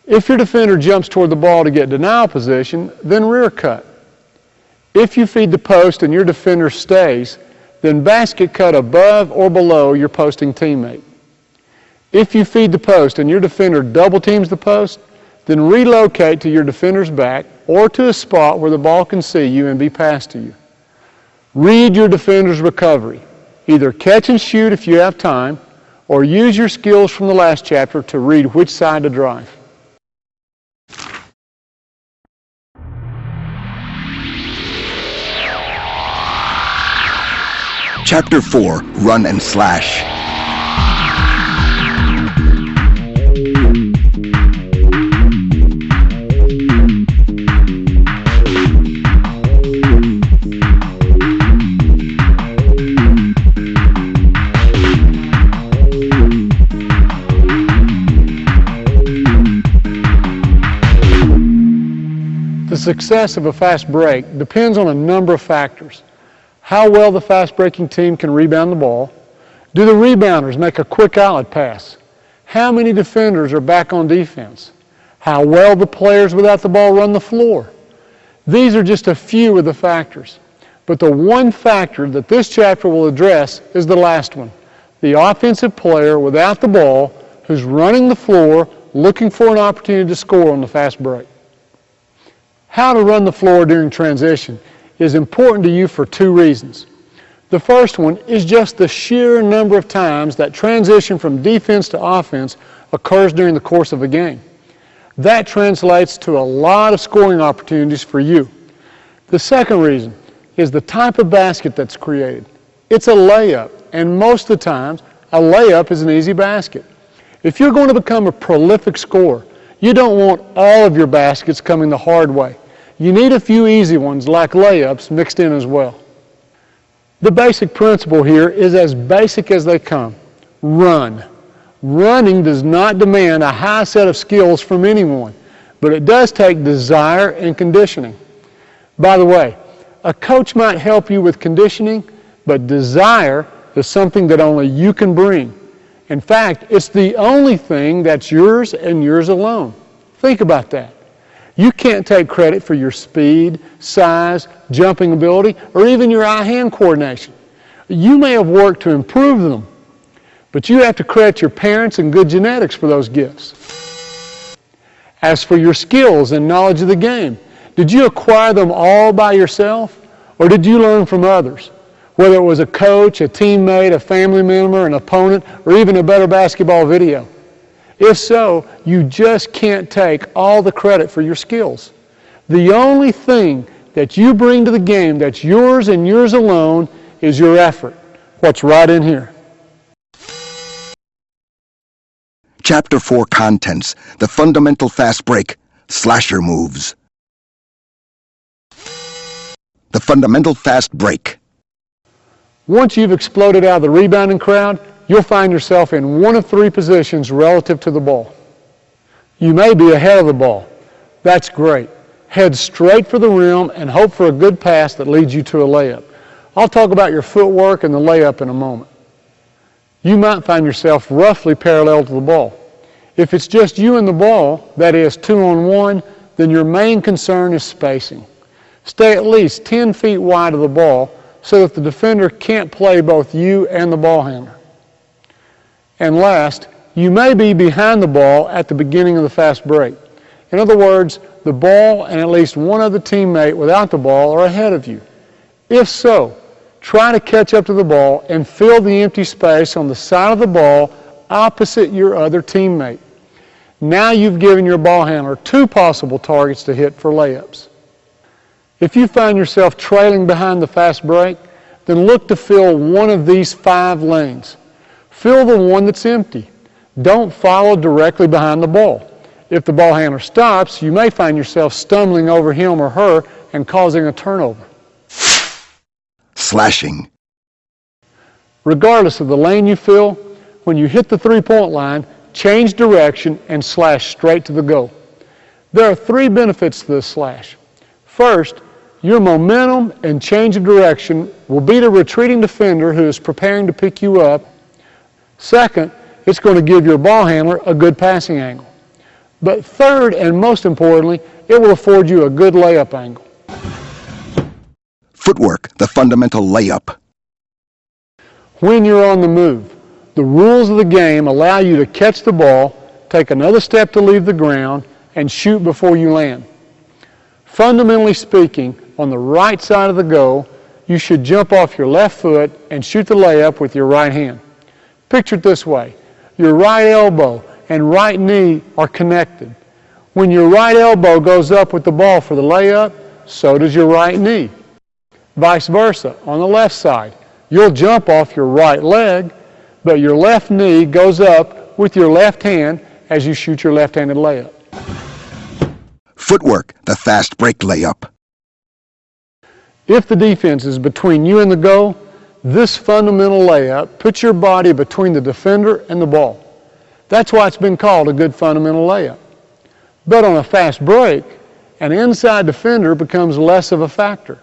If your defender jumps toward the ball to get denial position, then rear cut. If you feed the post and your defender stays, then basket cut above or below your posting teammate. If you feed the post and your defender double teams the post, then relocate to your defender's back or to a spot where the ball can see you and be passed to you. Read your defender's recovery. Either catch and shoot if you have time, or use your skills from the last chapter to read which side to drive. Chapter 4, Run and Slash. The success of a fast break depends on a number of factors. How well the fast breaking team can rebound the ball. Do the rebounders make a quick outlet pass? How many defenders are back on defense? How well the players without the ball run the floor? These are just a few of the factors. But the one factor that this chapter will address is the last one. The offensive player without the ball who's running the floor looking for an opportunity to score on the fast break. How to run the floor during transition is important to you for two reasons. The first one is just the sheer number of times that transition from defense to offense occurs during the course of a game. That translates to a lot of scoring opportunities for you. The second reason is the type of basket that's created. It's a layup, and most of the times, a layup is an easy basket. If you're going to become a prolific scorer, you don't want all of your baskets coming the hard way. You need a few easy ones like layups mixed in as well. The basic principle here is as basic as they come. Run. Running does not demand a high set of skills from anyone, but it does take desire and conditioning. By the way, a coach might help you with conditioning, but desire is something that only you can bring. In fact, it's the only thing that's yours and yours alone. Think about that. You can't take credit for your speed, size, jumping ability, or even your eye-hand coordination. You may have worked to improve them, but you have to credit your parents and good genetics for those gifts. As for your skills and knowledge of the game, did you acquire them all by yourself, or did you learn from others? Whether it was a coach, a teammate, a family member, an opponent, or even a better basketball video. If so, you just can't take all the credit for your skills. The only thing that you bring to the game that's yours and yours alone is your effort. What's right in here. Chapter 4 Contents, the fundamental fast break, slasher moves. The fundamental fast break. Once you've exploded out of the rebounding crowd, you'll find yourself in one of three positions relative to the ball. You may be ahead of the ball. That's great. Head straight for the rim and hope for a good pass that leads you to a layup. I'll talk about your footwork and the layup in a moment. You might find yourself roughly parallel to the ball. If it's just you and the ball, that is 2-on-1, then your main concern is spacing. Stay at least 10 feet wide of the ball so that the defender can't play both you and the ball handler. And last, you may be behind the ball at the beginning of the fast break. In other words, the ball and at least one other teammate without the ball are ahead of you. If so, try to catch up to the ball and fill the empty space on the side of the ball opposite your other teammate. Now you've given your ball handler two possible targets to hit for layups. If you find yourself trailing behind the fast break, then look to fill one of these 5 lanes. Fill the one that's empty. Don't follow directly behind the ball. If the ball handler stops, you may find yourself stumbling over him or her and causing a turnover. Slashing. Regardless of the lane you fill, when you hit the three-point line, change direction and slash straight to the goal. There are 3 benefits to this slash. First, your momentum and change of direction will beat a retreating defender who is preparing to pick you up. Second, it's going to give your ball handler a good passing angle. But third, and most importantly, it will afford you a good layup angle. Footwork, the fundamental layup. When you're on the move, the rules of the game allow you to catch the ball, take another step to leave the ground, and shoot before you land. Fundamentally speaking, on the right side of the goal, you should jump off your left foot and shoot the layup with your right hand. Picture it this way. Your right elbow and right knee are connected. When your right elbow goes up with the ball for the layup, so does your right knee. Vice versa, on the left side, you'll jump off your right leg, but your left knee goes up with your left hand as you shoot your left-handed layup. Footwork, the fast break layup. If the defense is between you and the goal, this fundamental layup puts your body between the defender and the ball. That's why it's been called a good fundamental layup. But on a fast break, an inside defender becomes less of a factor.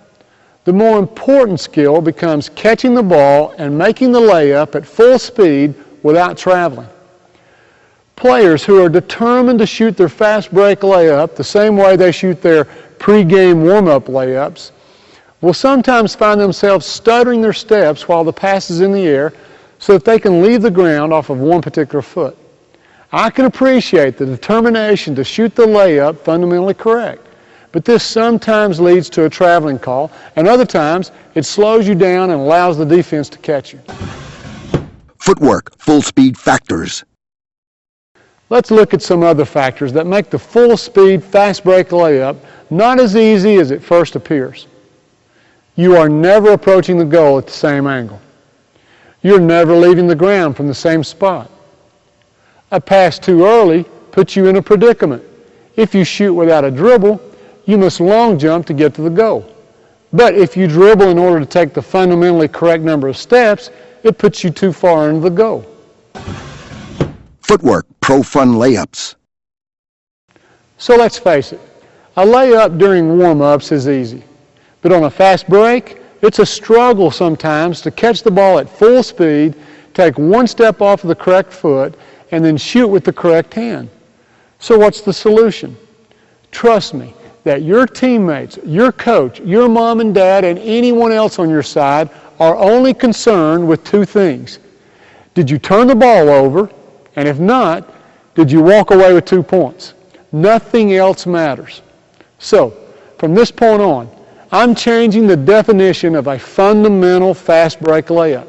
The more important skill becomes catching the ball and making the layup at full speed without traveling. Players who are determined to shoot their fast break layup the same way they shoot their pre-game warm-up layups will sometimes find themselves stuttering their steps while the pass is in the air so that they can leave the ground off of one particular foot. I can appreciate the determination to shoot the layup fundamentally correct, but this sometimes leads to a traveling call, and other times it slows you down and allows the defense to catch you. Footwork, full speed factors. Let's look at some other factors that make the full speed fast break layup not as easy as it first appears. You are never approaching the goal at the same angle. You're never leaving the ground from the same spot. A pass too early puts you in a predicament. If you shoot without a dribble, you must long jump to get to the goal. But if you dribble in order to take the fundamentally correct number of steps, it puts you too far into the goal. Footwork, pro fun layups. So let's face it, a layup during warm-ups is easy. But on a fast break, it's a struggle sometimes to catch the ball at full speed, take one step off of the correct foot, and then shoot with the correct hand. So what's the solution? Trust me that your teammates, your coach, your mom and dad, and anyone else on your side are only concerned with two things. Did you turn the ball over? And if not, did you walk away with 2 points? Nothing else matters. So, from this point on, I'm changing the definition of a fundamental fast break layup.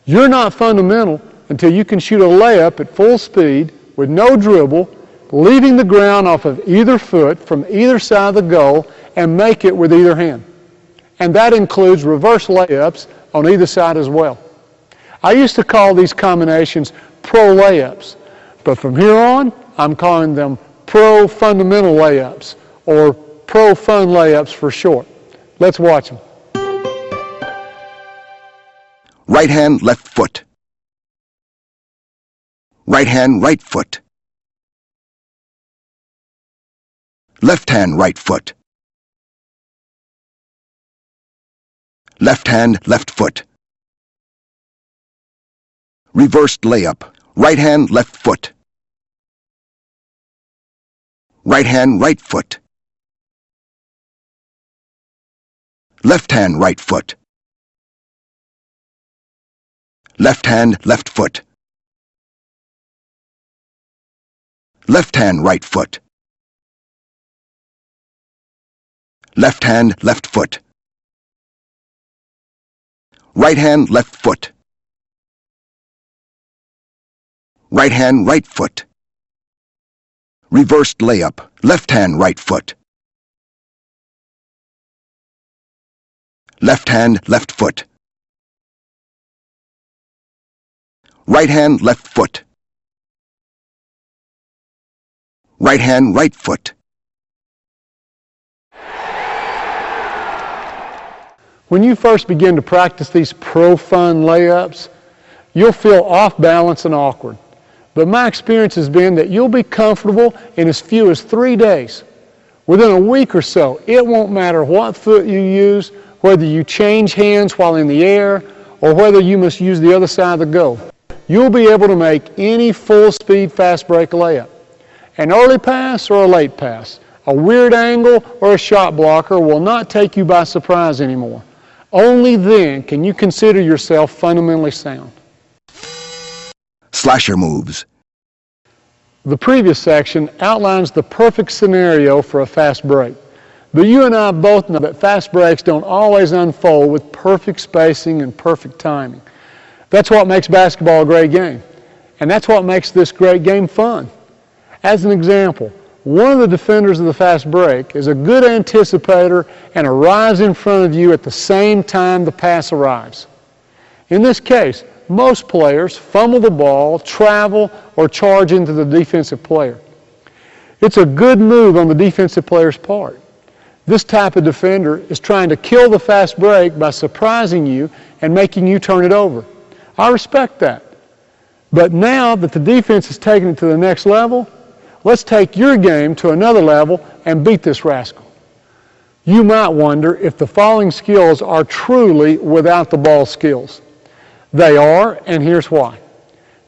You're not fundamental until you can shoot a layup at full speed with no dribble, leaving the ground off of either foot from either side of the goal and make it with either hand. And that includes reverse layups on either side as well. I used to call these combinations pro layups, but from here on, I'm calling them pro fundamental layups, or pro fun layups for short. Let's watch them. Right hand, left foot. Right hand, right foot. Left hand, right foot. Left hand, left foot. Reversed layup. Right hand, left foot. Right hand, right foot. Left hand, right foot. Left hand, left foot. Left hand, right foot. Left hand, left foot. Right hand, left foot. Right hand, right foot. Reversed layup. Left hand, right foot. Left hand, left foot. Right hand, left foot. Right hand, right foot. When you first begin to practice these pro fun layups, you'll feel off balance and awkward. But my experience has been that you'll be comfortable in as few as 3 days. Within a week or so, it won't matter what foot you use, whether you change hands while in the air, or whether you must use the other side of the goal. You'll be able to make any full-speed fast break layup. An early pass or a late pass, a weird angle or a shot blocker will not take you by surprise anymore. Only then can you consider yourself fundamentally sound. Slasher moves. The previous section outlines the perfect scenario for a fast break. But you and I both know that fast breaks don't always unfold with perfect spacing and perfect timing. That's what makes basketball a great game. And that's what makes this great game fun. As an example, one of the defenders of the fast break is a good anticipator and arrives in front of you at the same time the pass arrives. In this case, most players fumble the ball, travel, or charge into the defensive player. It's a good move on the defensive player's part. This type of defender is trying to kill the fast break by surprising you and making you turn it over. I respect that. But now that the defense has taken it to the next level, let's take your game to another level and beat this rascal. You might wonder if the following skills are truly without the ball skills. They are, and here's why.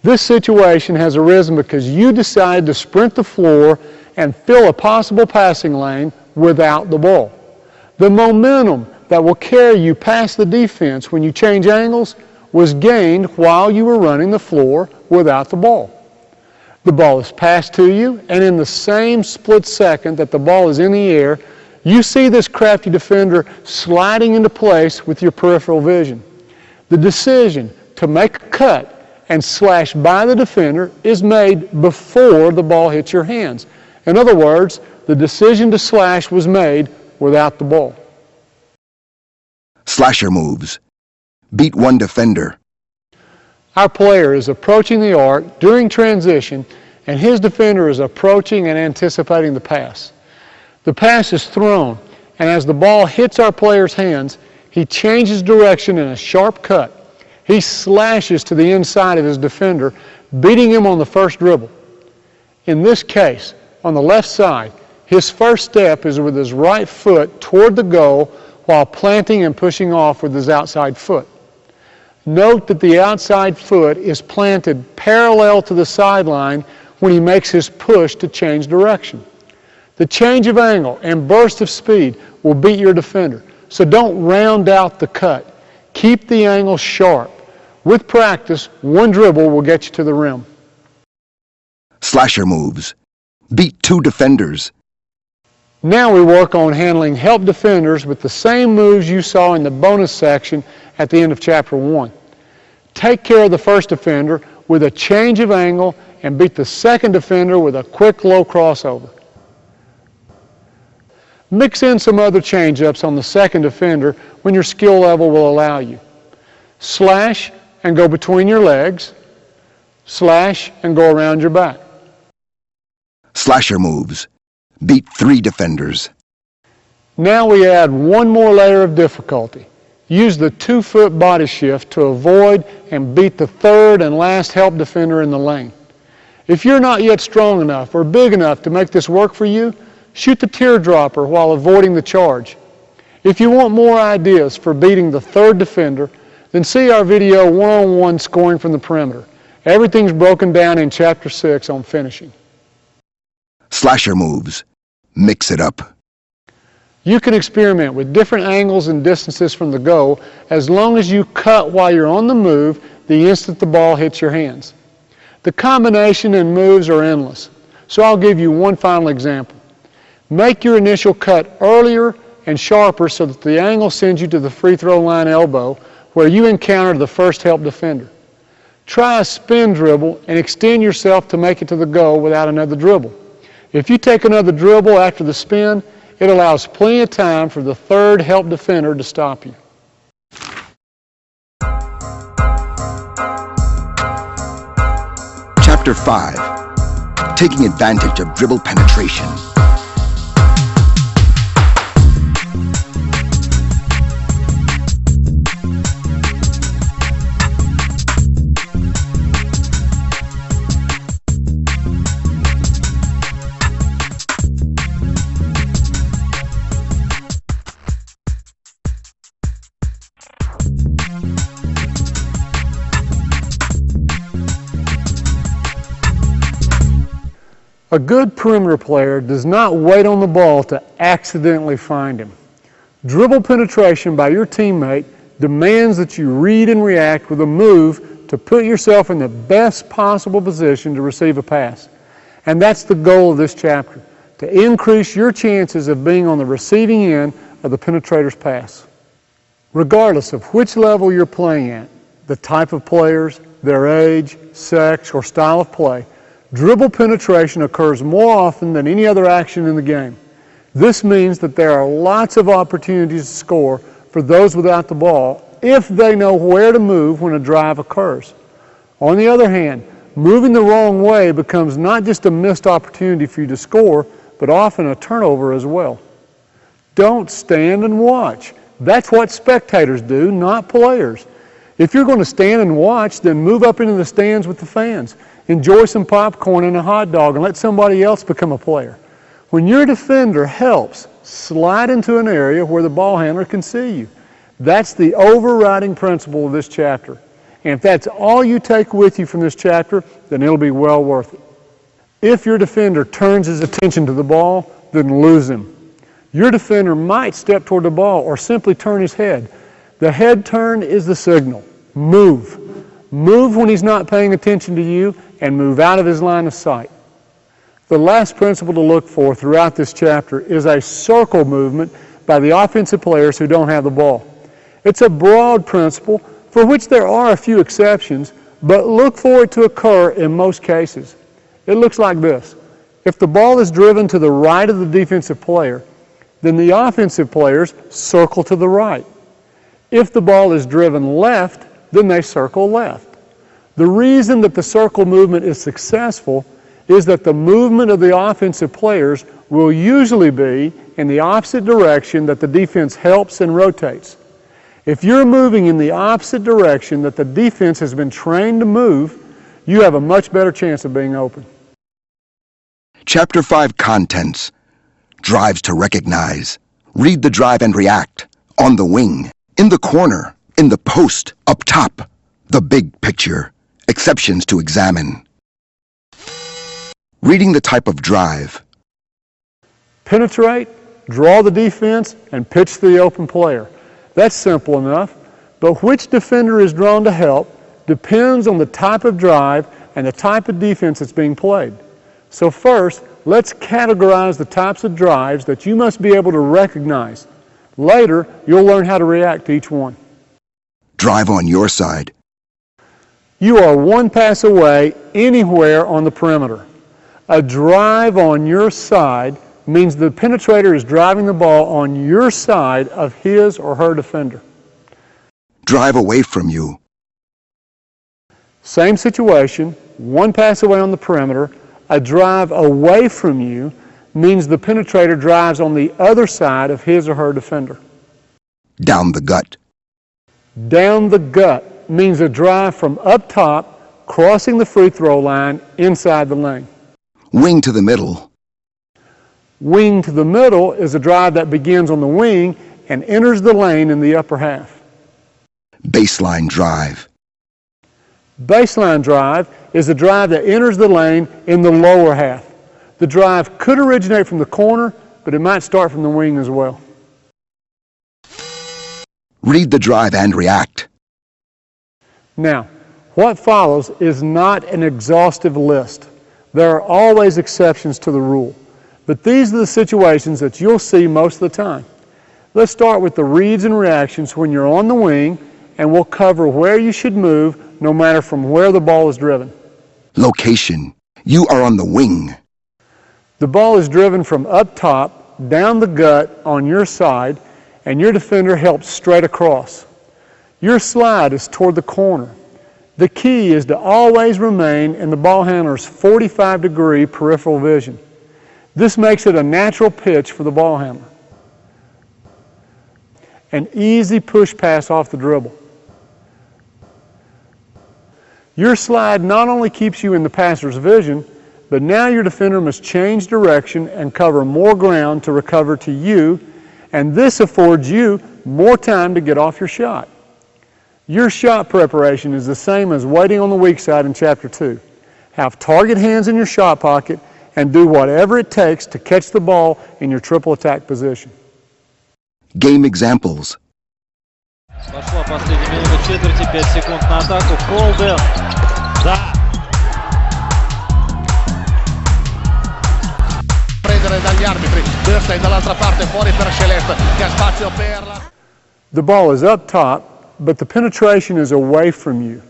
This situation has arisen because you decided to sprint the floor and fill a possible passing lane without the ball. The momentum that will carry you past the defense when you change angles was gained while you were running the floor without the ball. The ball is passed to you, and in the same split second that the ball is in the air, you see this crafty defender sliding into place with your peripheral vision. The decision to make a cut and slash by the defender is made before the ball hits your hands. In other words, the decision to slash was made without the ball. Slasher moves. Beat one defender. Our player is approaching the arc during transition, and his defender is approaching and anticipating the pass. The pass is thrown, and as the ball hits our player's hands, he changes direction in a sharp cut. He slashes to the inside of his defender, beating him on the first dribble. In this case, on the left side, his first step is with his right foot toward the goal while planting and pushing off with his outside foot. Note that the outside foot is planted parallel to the sideline when he makes his push to change direction. The change of angle and burst of speed will beat your defender, so don't round out the cut. Keep the angle sharp. With practice, one dribble will get you to the rim. Slasher moves. Beat two defenders. Now we work on handling help defenders with the same moves you saw in the bonus section at the end of Chapter 1. Take care of the first defender with a change of angle and beat the second defender with a quick low crossover. Mix in some other change-ups on the second defender when your skill level will allow you. Slash and go between your legs. Slash and go around your back. Slasher moves. Beat three defenders. Now we add one more layer of difficulty. Use the 2-foot body shift to avoid and beat the third and last help defender in the lane. If you're not yet strong enough or big enough to make this work for you, shoot the teardropper while avoiding the charge. If you want more ideas for beating the third defender, then see our video one-on-one scoring from the perimeter. Everything's broken down in Chapter 6 on finishing. Slasher moves. Mix it up. You can experiment with different angles and distances from the goal as long as you cut while you're on the move the instant the ball hits your hands. The combination and moves are endless, so I'll give you one final example. Make your initial cut earlier and sharper so that the angle sends you to the free throw line elbow where you encounter the first help defender. Try a spin dribble and extend yourself to make it to the goal without another dribble. If you take another dribble after the spin, it allows plenty of time for the third help defender to stop you. Chapter 5. Taking advantage of dribble penetration. A good perimeter player does not wait on the ball to accidentally find him. Dribble penetration by your teammate demands that you read and react with a move to put yourself in the best possible position to receive a pass. And that's the goal of this chapter, to increase your chances of being on the receiving end of the penetrator's pass. Regardless of which level you're playing at, the type of players, their age, sex, or style of play, dribble penetration occurs more often than any other action in the game. This means that there are lots of opportunities to score for those without the ball if they know where to move when a drive occurs. On the other hand, moving the wrong way becomes not just a missed opportunity for you to score, but often a turnover as well. Don't stand and watch. That's what spectators do, not players. If you're going to stand and watch, then move up into the stands with the fans. Enjoy some popcorn and a hot dog and let somebody else become a player. When your defender helps, slide into an area where the ball handler can see you. That's the overriding principle of this chapter. And if that's all you take with you from this chapter, then it'll be well worth it. If your defender turns his attention to the ball, then lose him. Your defender might step toward the ball or simply turn his head. The head turn is the signal. Move. Move when he's not paying attention to you and move out of his line of sight. The last principle to look for throughout this chapter is a circle movement by the offensive players who don't have the ball. It's a broad principle for which there are a few exceptions, but look for it to occur in most cases. It looks like this. If the ball is driven to the right of the defensive player, then the offensive players circle to the right. If the ball is driven left, then they circle left. The reason that the circle movement is successful is that the movement of the offensive players will usually be in the opposite direction that the defense helps and rotates. If you're moving in the opposite direction that the defense has been trained to move, you have a much better chance of being open. Chapter 5 Contents. Drives to recognize. Read the drive and react. On the wing. In the corner. In the post. Up top. The big picture. Exceptions to examine. Reading the type of drive. Penetrate, draw the defense, and pitch to the open player. That's simple enough, but which defender is drawn to help depends on the type of drive and the type of defense that's being played. So first, let's categorize the types of drives that you must be able to recognize. Later, you'll learn how to react to each one. Drive on your side. You are one pass away anywhere on the perimeter. A drive on your side means the penetrator is driving the ball on your side of his or her defender. Drive away from you. Same situation, one pass away on the perimeter. A drive away from you means the penetrator drives on the other side of his or her defender. Down the gut. Down the gut means a drive from up top, crossing the free throw line inside the lane. Wing to the middle. Wing to the middle is a drive that begins on the wing and enters the lane in the upper half. Baseline drive. Baseline drive is a drive that enters the lane in the lower half. The drive could originate from the corner, but it might start from the wing as well. Read the drive and react. Now, what follows is not an exhaustive list. There are always exceptions to the rule, but these are the situations that you'll see most of the time. Let's start with the reads and reactions when you're on the wing, and we'll cover where you should move no matter from where the ball is driven. Location. You are on the wing. The ball is driven from up top, down the gut on your side, and your defender helps straight across. Your slide is toward the corner. The key is to always remain in the ball handler's 45-degree peripheral vision. This makes it a natural pitch for the ball handler. An easy push pass off the dribble. Your slide not only keeps you in the passer's vision, but now your defender must change direction and cover more ground to recover to you, and this affords you more time to get off your shot. Your shot preparation is the same as waiting on the weak side in Chapter 2. Have target hands in your shot pocket and do whatever it takes to catch the ball in your triple attack position. Game examples. Пошла последняя минута четверти, 5 секунд на атаку. Холден. Да. Prendere dagli arbitri, Bernstein dall'altra parte, fuori per Celeste, che ha spazio per la... The ball is up top, but the penetration is away from you.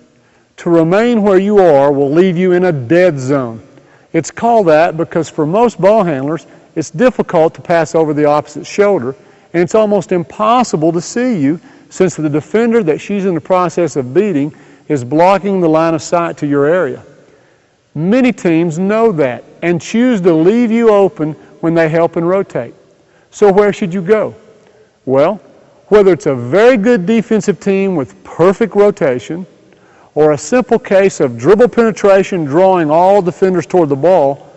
To remain where you are will leave you in a dead zone. It's called that because for most ball handlers, it's difficult to pass over the opposite shoulder, and it's almost impossible to see you since the defender that she's in the process of beating is blocking the line of sight to your area. Many teams know that and choose to leave you open when they help and rotate. So where should you go? Well, whether it's a very good defensive team with perfect rotation or a simple case of dribble penetration drawing all defenders toward the ball,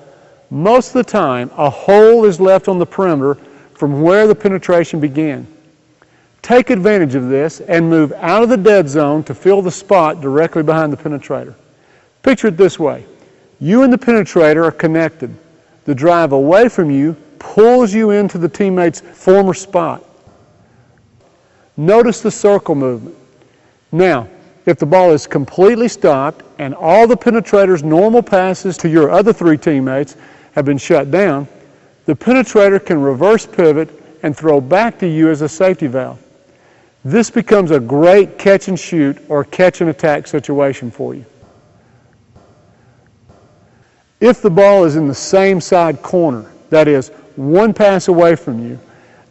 most of the time a hole is left on the perimeter from where the penetration began. Take advantage of this and move out of the dead zone to fill the spot directly behind the penetrator. Picture it this way. You and the penetrator are connected. The drive away from you pulls you into the teammate's former spot. Notice the circle movement. Now, if the ball is completely stopped and all the penetrator's normal passes to your other three teammates have been shut down, the penetrator can reverse pivot and throw back to you as a safety valve. This becomes a great catch and shoot or catch and attack situation for you. If the ball is in the same side corner, that is, one pass away from you,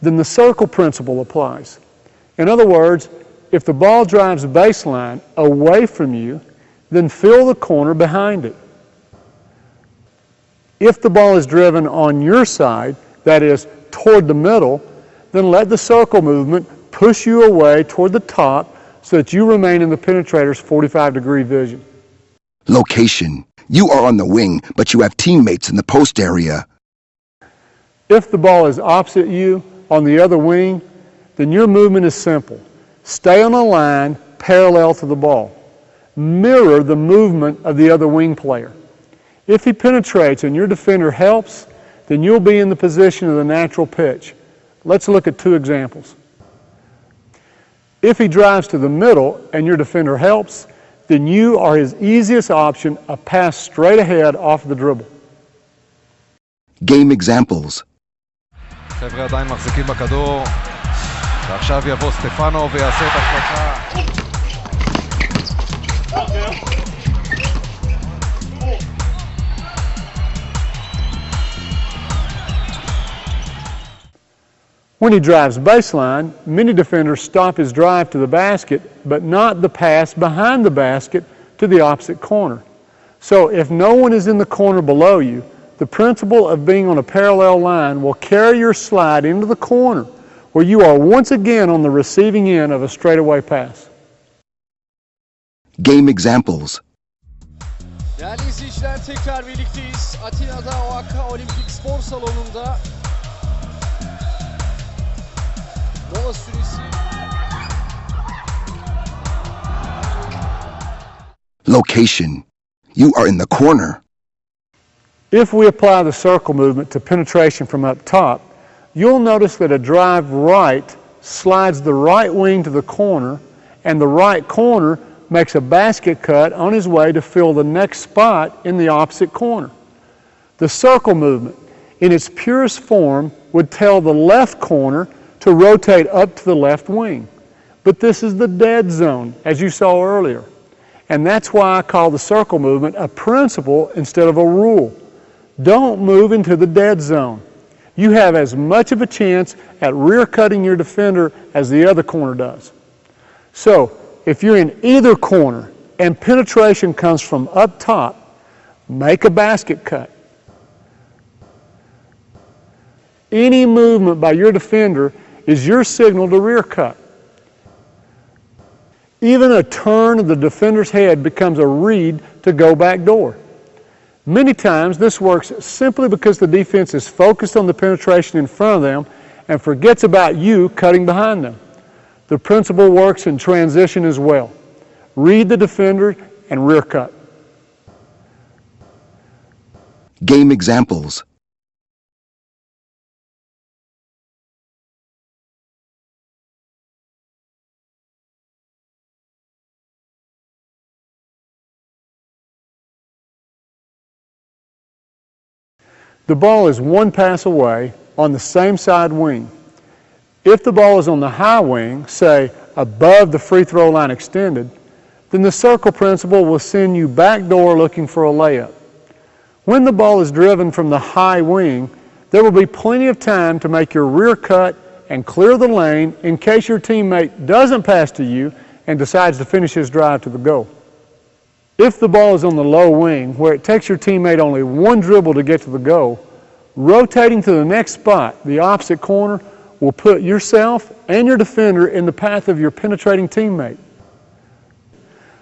then the circle principle applies. In other words, if the ball drives baseline away from you, then fill the corner behind it. If the ball is driven on your side, that is, toward the middle, then let the circle movement push you away toward the top so that you remain in the penetrator's 45-degree vision. Location. You are on the wing, but you have teammates in the post area. If the ball is opposite you on the other wing, then your movement is simple. Stay on a line parallel to the ball. Mirror the movement of the other wing player. If he penetrates and your defender helps, then you'll be in the position of the natural pitch. Let's look at two examples. If he drives to the middle and your defender helps, then you are his easiest option, a pass straight ahead off the dribble. Game examples. חבר'ה עדיין מחזיקים בכדור, ועכשיו יבוא סטפנו ויעשה את החלטה. When he drives baseline, many defenders stop his drive to the basket, but not the pass behind the basket to the opposite corner. So if no one is in the corner below you, the principle of being on a parallel line will carry your slide into the corner, where you are once again on the receiving end of a straightaway pass. Game examples. Değerli izleyiciler, tekrar birlikteyiz. Atina'da OAK Olimpik Spor Salonu'nda mola süresi. Location. You are in the corner. If we apply the circle movement to penetration from up top, you'll notice that a drive right slides the right wing to the corner, and the right corner makes a basket cut on his way to fill the next spot in the opposite corner. The circle movement, in its purest form, would tell the left corner to rotate up to the left wing. But this is the dead zone, as you saw earlier. And that's why I call the circle movement a principle instead of a rule. Don't move into the dead zone. You have as much of a chance at rear cutting your defender as the other corner does. So, if you're in either corner and penetration comes from up top, make a basket cut. Any movement by your defender is your signal to rear cut. Even a turn of the defender's head becomes a read to go back door. Many times this works simply because the defense is focused on the penetration in front of them and forgets about you cutting behind them. The principle works in transition as well. Read the defender and rear cut. Game examples. The ball is one pass away on the same side wing. If the ball is on the high wing, say above the free throw line extended, then the circle principle will send you back door looking for a layup. When the ball is driven from the high wing, there will be plenty of time to make your rear cut and clear the lane in case your teammate doesn't pass to you and decides to finish his drive to the goal. If the ball is on the low wing, where it takes your teammate only one dribble to get to the goal, rotating to the next spot, the opposite corner, will put yourself and your defender in the path of your penetrating teammate.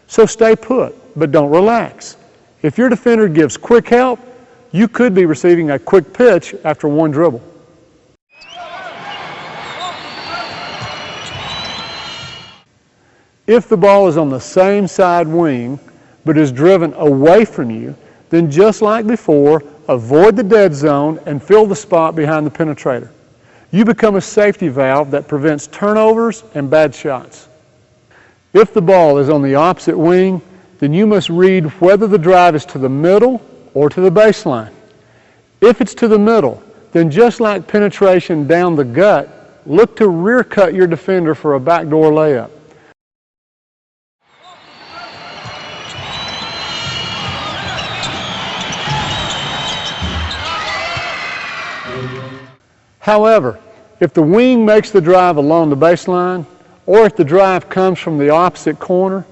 So stay put, but don't relax. If your defender gives quick help, you could be receiving a quick pitch after one dribble. If the ball is on the same side wing but is driven away from you, then just like before, avoid the dead zone and fill the spot behind the penetrator. You become a safety valve that prevents turnovers and bad shots. If the ball is on the opposite wing, then you must read whether the drive is to the middle or to the baseline. If it's to the middle, then just like penetration down the gut, look to rear cut your defender for a backdoor layup. However, if the wing makes the drive along the baseline, or if the drive comes from the opposite corner,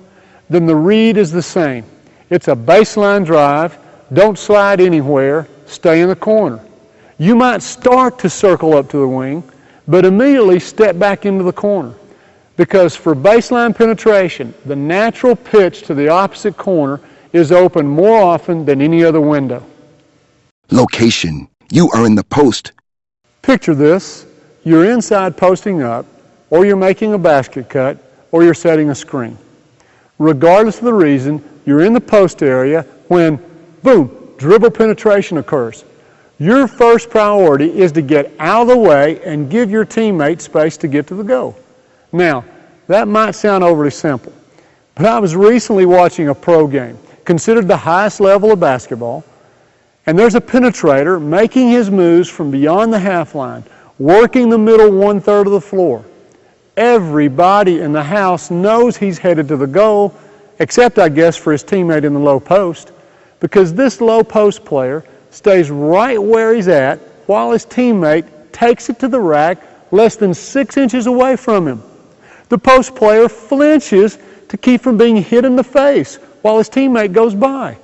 then the read is the same. It's a baseline drive. Don't slide anywhere. Stay in the corner. You might start to circle up to the wing, but immediately step back into the corner. Because for baseline penetration, the natural pitch to the opposite corner is open more often than any other window. Location. You are in the post. Picture this. You're inside posting up, or you're making a basket cut, or you're setting a screen. Regardless of the reason, you're in the post area when, boom, dribble penetration occurs. Your first priority is to get out of the way and give your teammate space to get to the goal. Now, that might sound overly simple, but I was recently watching a pro game, considered the highest level of basketball, and there's a penetrator making his moves from beyond the half line, working the middle 1/3 of the floor. Everybody in the house knows he's headed to the goal, except I guess for his teammate in the low post, because this low post player stays right where he's at while his teammate takes it to the rack less than 6 inches away from him. The post player flinches to keep from being hit in the face while his teammate goes by.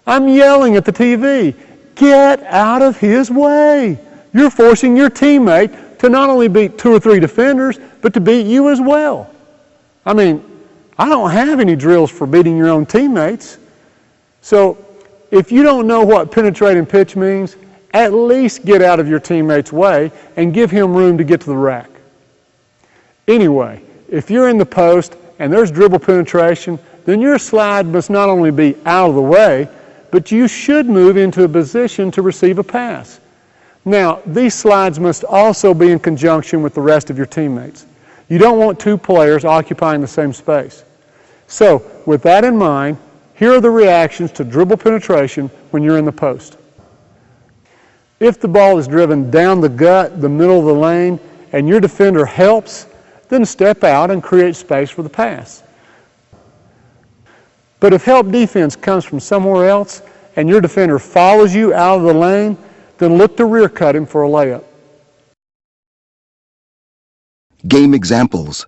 I'm yelling at the TV, get out of his way. You're forcing your teammate to not only beat 2 or 3 defenders, but to beat you as well. I mean, I don't have any drills for beating your own teammates. So if you don't know what penetrating pitch means, at least get out of your teammate's way and give him room to get to the rack. Anyway, if you're in the post and there's dribble penetration, then your slide must not only be out of the way, but you should move into a position to receive a pass. Now, these slides must also be in conjunction with the rest of your teammates. You don't want 2 players occupying the same space. So, with that in mind, here are the reactions to dribble penetration when you're in the post. If the ball is driven down the gut, the middle of the lane, and your defender helps, then step out and create space for the pass. But if help defense comes from somewhere else and your defender follows you out of the lane, then look to rear cut him for a layup. Game examples.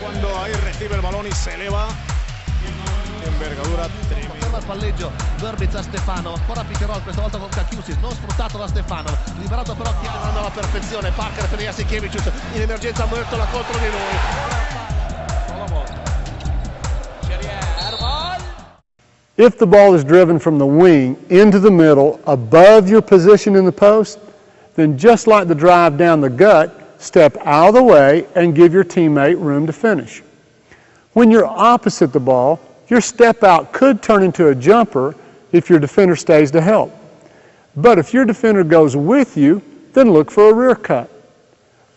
Quando ahí recibe el balón y se eleva. Envergadura tremenda. Ferma il palleggio, Verbitz a Stefano, ancora Piccherol, questa volta con Kakiusis, non sfruttato da Stefano, liberato però chiamando alla perfezione, Parker per Jasikevičius, in emergenza Murtola contro di lui. If the ball is driven from the wing into the middle above your position in the post, then just like the drive down the gut, step out of the way and give your teammate room to finish. When you're opposite the ball, your step out could turn into a jumper if your defender stays to help. But if your defender goes with you, then look for a rear cut.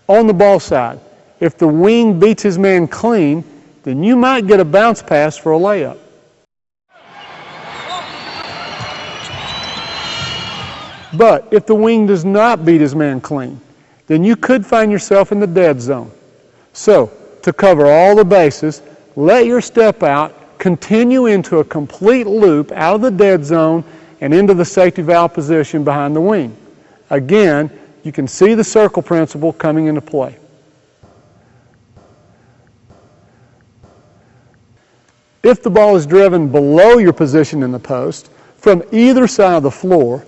On the ball side, if the wing beats his man clean, then you might get a bounce pass for a layup. But if the wing does not beat his man clean, then you could find yourself in the dead zone. So, to cover all the bases, let your step out continue into a complete loop out of the dead zone and into the safety valve position behind the wing. Again, you can see the circle principle coming into play. If the ball is driven below your position in the post from either side of the floor,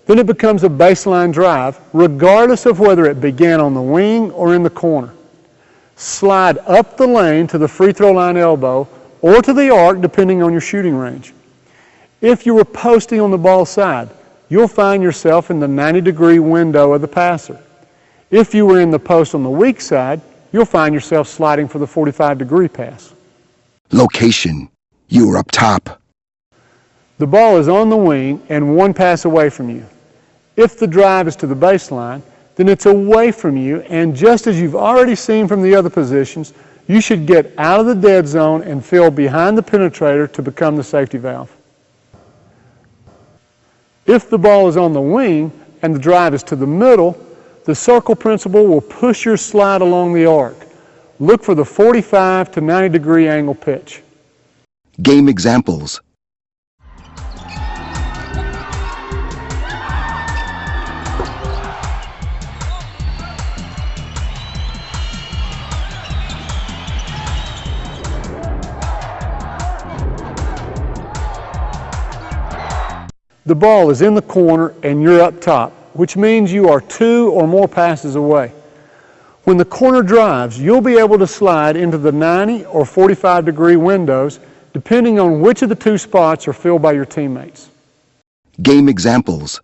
then it becomes a baseline drive, regardless of whether it began on the wing or in the corner. Slide up the lane to the free throw line elbow or to the arc, depending on your shooting range. If you were posting on the ball side, you'll find yourself in the 90-degree window of the passer. If you were in the post on the weak side, you'll find yourself sliding for the 45-degree pass. Location. You are up top. The ball is on the wing and one pass away from you. If the drive is to the baseline, then it's away from you, and just as you've already seen from the other positions, you should get out of the dead zone and fill behind the penetrator to become the safety valve. If the ball is on the wing and the drive is to the middle, the circle principle will push your slide along the arc. Look for the 45 to 90-degree angle pitch. Game examples. The ball is in the corner and you're up top, which means you are 2 or more passes away. When the corner drives, you'll be able to slide into the 90 or 45-degree windows, depending on which of the two spots are filled by your teammates. Game examples.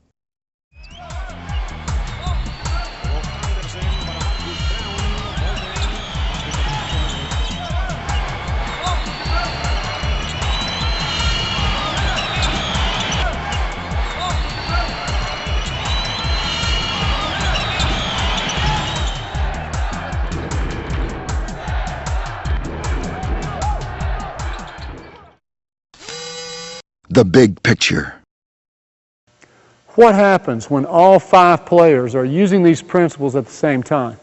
The big picture. What happens when all 5 players are using these principles at the same time?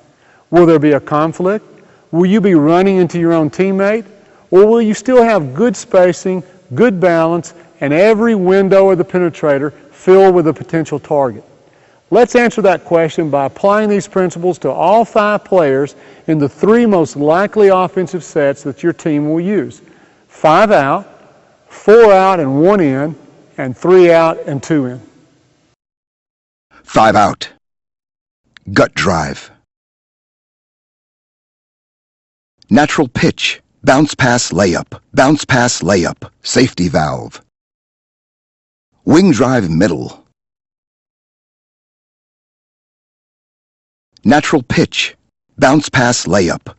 Will there be a conflict? Will you be running into your own teammate? Or will you still have good spacing, good balance, and every window of the penetrator filled with a potential target? Let's answer that question by applying these principles to all 5 players in the 3 most likely offensive sets that your team will use. 5 out, 4 out and 1 in, and 3 out and 2 in. 5 out. Gut drive. Natural pitch. Bounce pass layup. Bounce pass layup. Safety valve. Wing drive middle. Natural pitch. Bounce pass layup.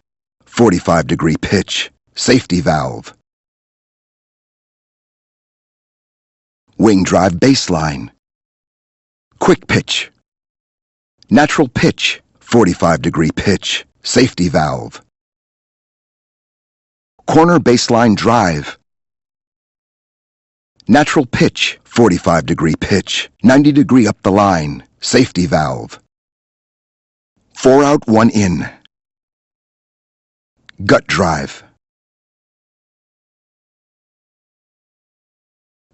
45-degree pitch. Safety valve. Wing drive baseline. Quick pitch. Natural pitch. 45-degree pitch. Safety valve. Corner baseline drive. Natural pitch. 45-degree pitch. 90-degree up the line. Safety valve. 4 out, 1 in. Gut drive.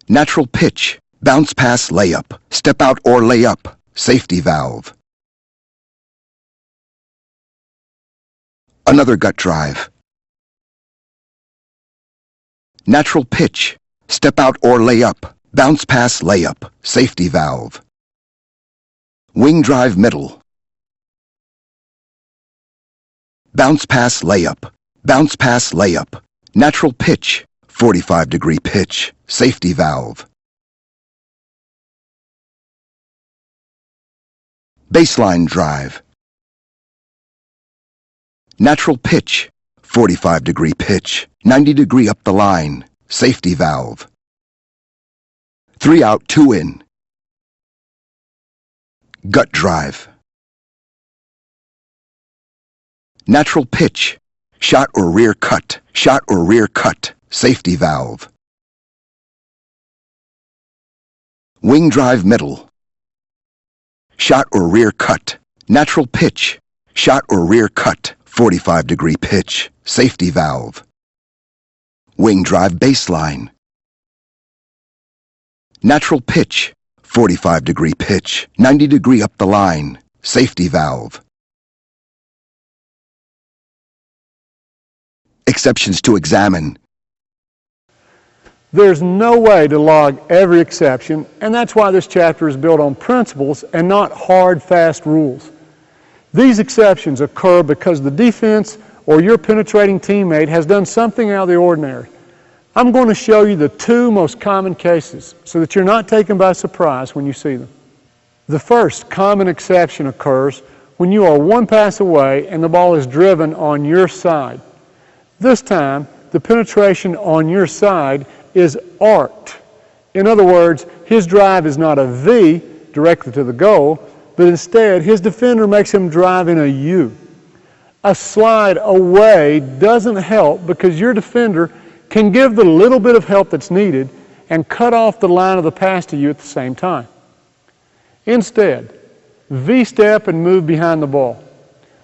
Natural pitch. Bounce pass layup. Step out or layup. Safety valve. Another gut drive. Natural pitch. Step out or layup. Bounce pass layup. Safety valve. Wing drive middle. Bounce pass layup. Bounce pass layup. Natural pitch. 45-degree pitch. Safety valve. Baseline drive. Natural pitch. 45-degree pitch. 90-degree up the line. Safety valve. 3 out, 2 in. Gut drive. Natural pitch. Shot or rear cut. Shot or rear cut. Safety valve. Wing drive middle. Shot or rear cut. Natural pitch. Shot or rear cut. 45-degree pitch. Safety valve. Wing drive baseline. Natural pitch. 45-degree pitch. 90-degree up the line. Safety valve. Exceptions to examine. There's no way to log every exception, and that's why this chapter is built on principles and not hard, fast rules. These exceptions occur because the defense or your penetrating teammate has done something out of the ordinary. I'm going to show you the 2 most common cases so that you're not taken by surprise when you see them. The first common exception occurs when you are one pass away and the ball is driven on your side. This time, the penetration on your side is arced. In other words, his drive is not a V directly to the goal, but instead his defender makes him drive in a U. A slide away doesn't help because your defender can give the little bit of help that's needed and cut off the line of the pass to you at the same time. Instead, V-step and move behind the ball.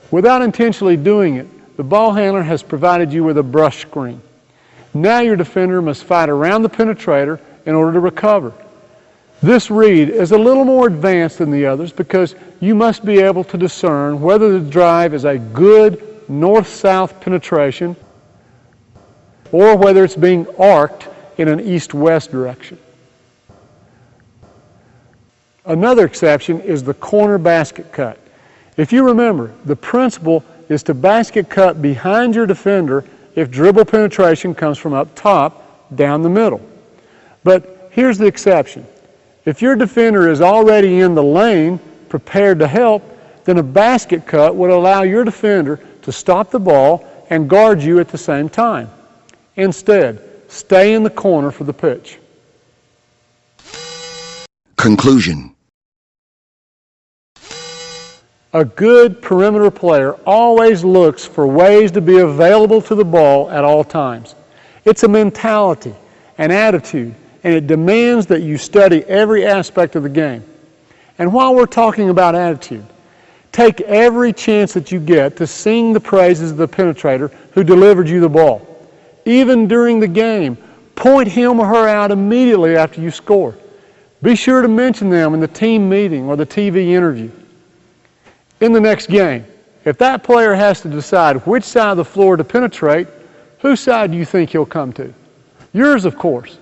Without intentionally doing it, the ball handler has provided you with a brush screen. Now your defender must fight around the penetrator in order to recover. This read is a little more advanced than the others because you must be able to discern whether the drive is a good north-south penetration or whether it's being arced in an east-west direction. Another exception is the corner basket cut. If you remember, the principle is to basket cut behind your defender if dribble penetration comes from up top down the middle. But here's the exception. If your defender is already in the lane, prepared to help, then a basket cut would allow your defender to stop the ball and guard you at the same time. Instead, stay in the corner for the pitch. Conclusion. A good perimeter player always looks for ways to be available to the ball at all times. It's a mentality, an attitude, and it demands that you study every aspect of the game. And while we're talking about attitude, take every chance that you get to sing the praises of the penetrator who delivered you the ball. Even during the game, point him or her out immediately after you score. Be sure to mention them in the team meeting or the TV interview. In the next game, if that player has to decide which side of the floor to penetrate, whose side do you think he'll come to? Yours, of course.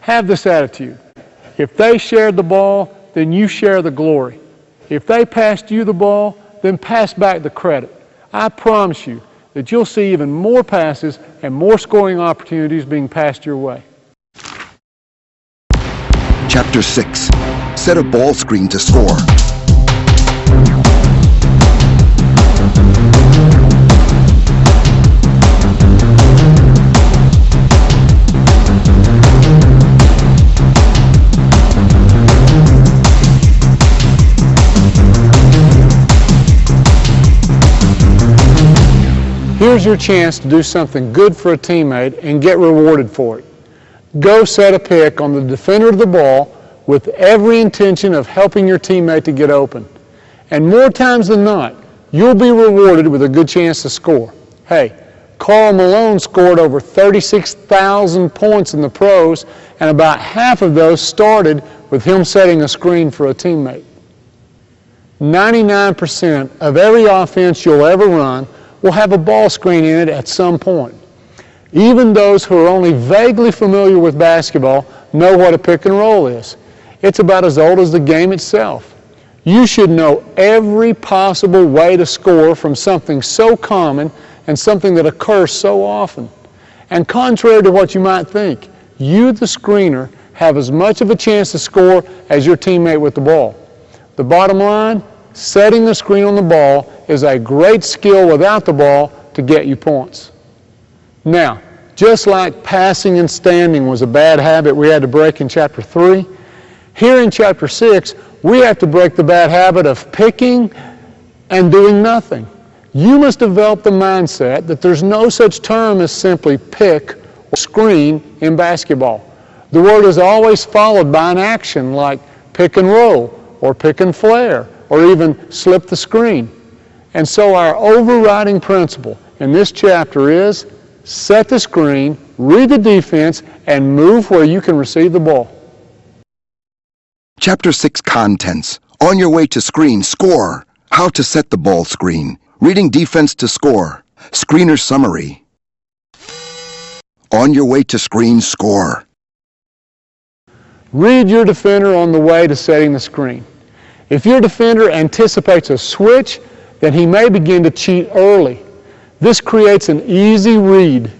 Have this attitude. If they shared the ball, then you share the glory. If they passed you the ball, then pass back the credit. I promise you that you'll see even more passes and more scoring opportunities being passed your way. Chapter 6. Set a ball screen to score. Here's your chance to do something good for a teammate and get rewarded for it. Go set a pick on the defender of the ball with every intention of helping your teammate to get open. And more times than not, you'll be rewarded with a good chance to score. Hey, Karl Malone scored over 36,000 points in the pros, and about half of those started with him setting a screen for a teammate. 99% of every offense you'll ever run will have a ball screen in it at some point. Even those who are only vaguely familiar with basketball know what a pick and roll is. It's about as old as the game itself. You should know every possible way to score from something so common and something that occurs so often. And contrary to what you might think, you, the screener, have as much of a chance to score as your teammate with the ball. The bottom line, setting the screen on the ball is a great skill without the ball to get you points. Now, just like passing and standing was a bad habit we had to break in Chapter 3, here in Chapter 6, we have to break the bad habit of picking and doing nothing. You must develop the mindset that there's no such term as simply pick or screen in basketball. The word is always followed by an action like pick and roll or pick and flare or even slip the screen. And so our overriding principle in this chapter is set the screen, read the defense, and move where you can receive the ball. Chapter 6 Contents. On your way to screen, score. How to set the ball screen. Reading defense to score. Screener summary. On your way to screen, score. Read your defender on the way to setting the screen. If your defender anticipates a switch, then he may begin to cheat early. This creates an easy read.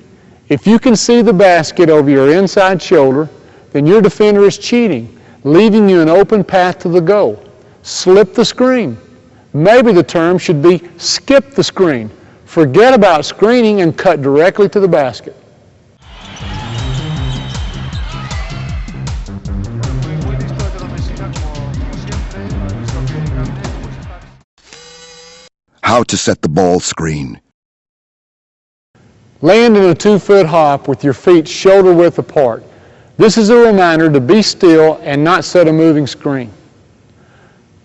If you can see the basket over your inside shoulder, then your defender is cheating, leaving you an open path to the goal. slip the screen. Maybe the term should be skip the screen. Forget about screening and cut directly to the basket. How to set the ball screen. Land in a 2-foot hop with your feet shoulder width apart. This is a reminder to be still and not set a moving screen.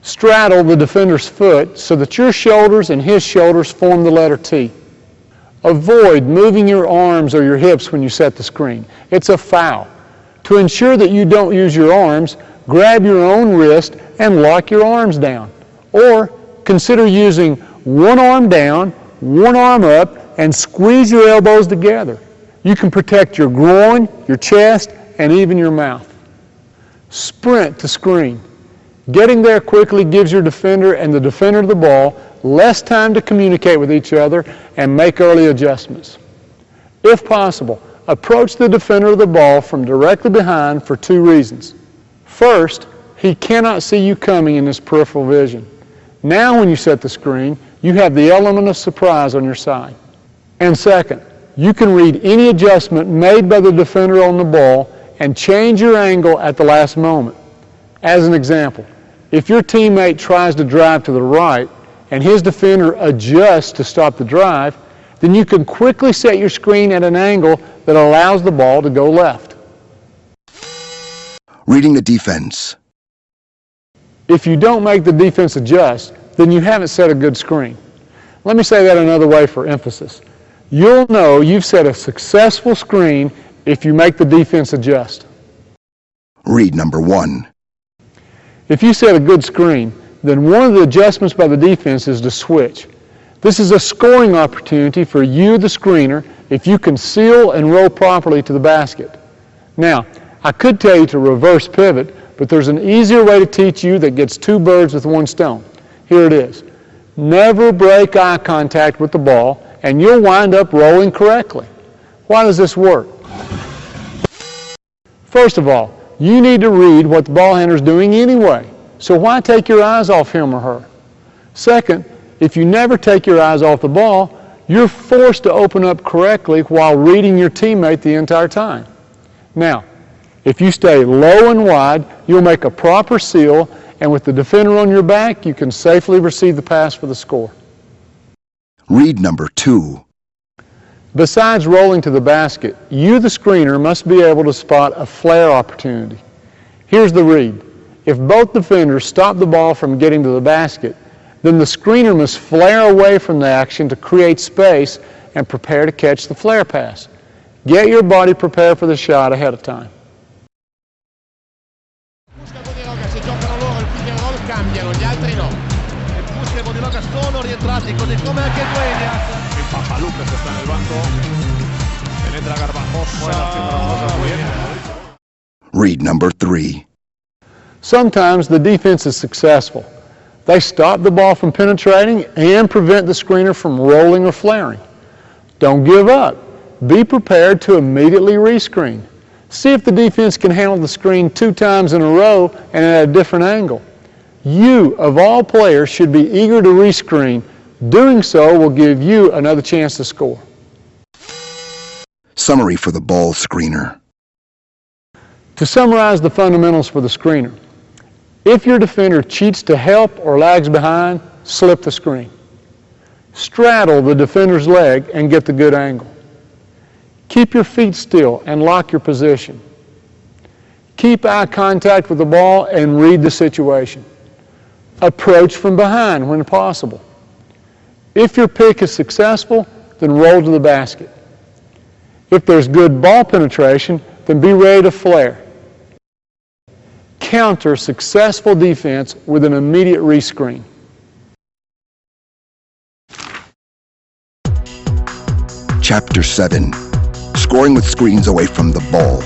Straddle the defender's foot so that your shoulders and his shoulders form the letter T. Avoid moving your arms or your hips when you set the screen. It's a foul. To ensure that you don't use your arms, grab your own wrist and lock your arms down. Or consider using one arm down, one arm up, and squeeze your elbows together. You can protect your groin, your chest, and even your mouth. Sprint to screen. Getting there quickly gives your defender and the defender of the ball less time to communicate with each other and make early adjustments. If possible, approach the defender of the ball from directly behind for 2 reasons. First, he cannot see you coming in his peripheral vision. Now when you set the screen, you have the element of surprise on your side. And second, you can read any adjustment made by the defender on the ball and change your angle at the last moment. As an example, if your teammate tries to drive to the right and his defender adjusts to stop the drive, then you can quickly set your screen at an angle that allows the ball to go left. Reading the defense. If you don't make the defense adjust, then you haven't set a good screen. Let me say that another way for emphasis. You'll know you've set a successful screen if you make the defense adjust. Read number 1. If you set a good screen, then one of the adjustments by the defense is to switch. This is a scoring opportunity for you, the screener, if you can seal and roll properly to the basket. Now, I could tell you to reverse pivot, but there's an easier way to teach you that gets 2 birds with 1 stone. Here it is. Never break eye contact with the ball, and you'll wind up rolling correctly. Why does this work? First of all, you need to read what the ball handler's doing anyway, so why take your eyes off him or her? Second, if you never take your eyes off the ball, you're forced to open up correctly while reading your teammate the entire time. Now, if you stay low and wide, you'll make a proper seal, and with the defender on your back, you can safely receive the pass for the score. Read number 2. Besides rolling to the basket, you, the screener, must be able to spot a flare opportunity. Here's the read. If both defenders stop the ball from getting to the basket, then the screener must flare away from the action to create space and prepare to catch the flare pass. Get your body prepared for the shot ahead of time. Se giocano loro il pick and roll cambiano, gli altri no. E Puska e Bodiroga sono rientrati, così come anche Dueñas. El Papalucas está en el banco. Penetra Garbajosa. Muy bien. Read number 3. Sometimes the defense is successful. They stop the ball from penetrating and prevent the screener from rolling or flaring. Don't give up. Be prepared to immediately rescreen. See if the defense can handle the screen 2 times in a row and at a different angle. You, of all players, should be eager to rescreen. Doing so will give you another chance to score. Summary for the ball screener. To summarize the fundamentals for the screener, if your defender cheats to help or lags behind, slip the screen. Straddle the defender's leg and get the good angle. Keep your feet still and lock your position. Keep eye contact with the ball and read the situation. Approach from behind when possible. If your pick is successful, then roll to the basket. If there's good ball penetration, then be ready to flare. Counter successful defense with an immediate rescreen. Chapter 7. Scoring with screens away from the ball.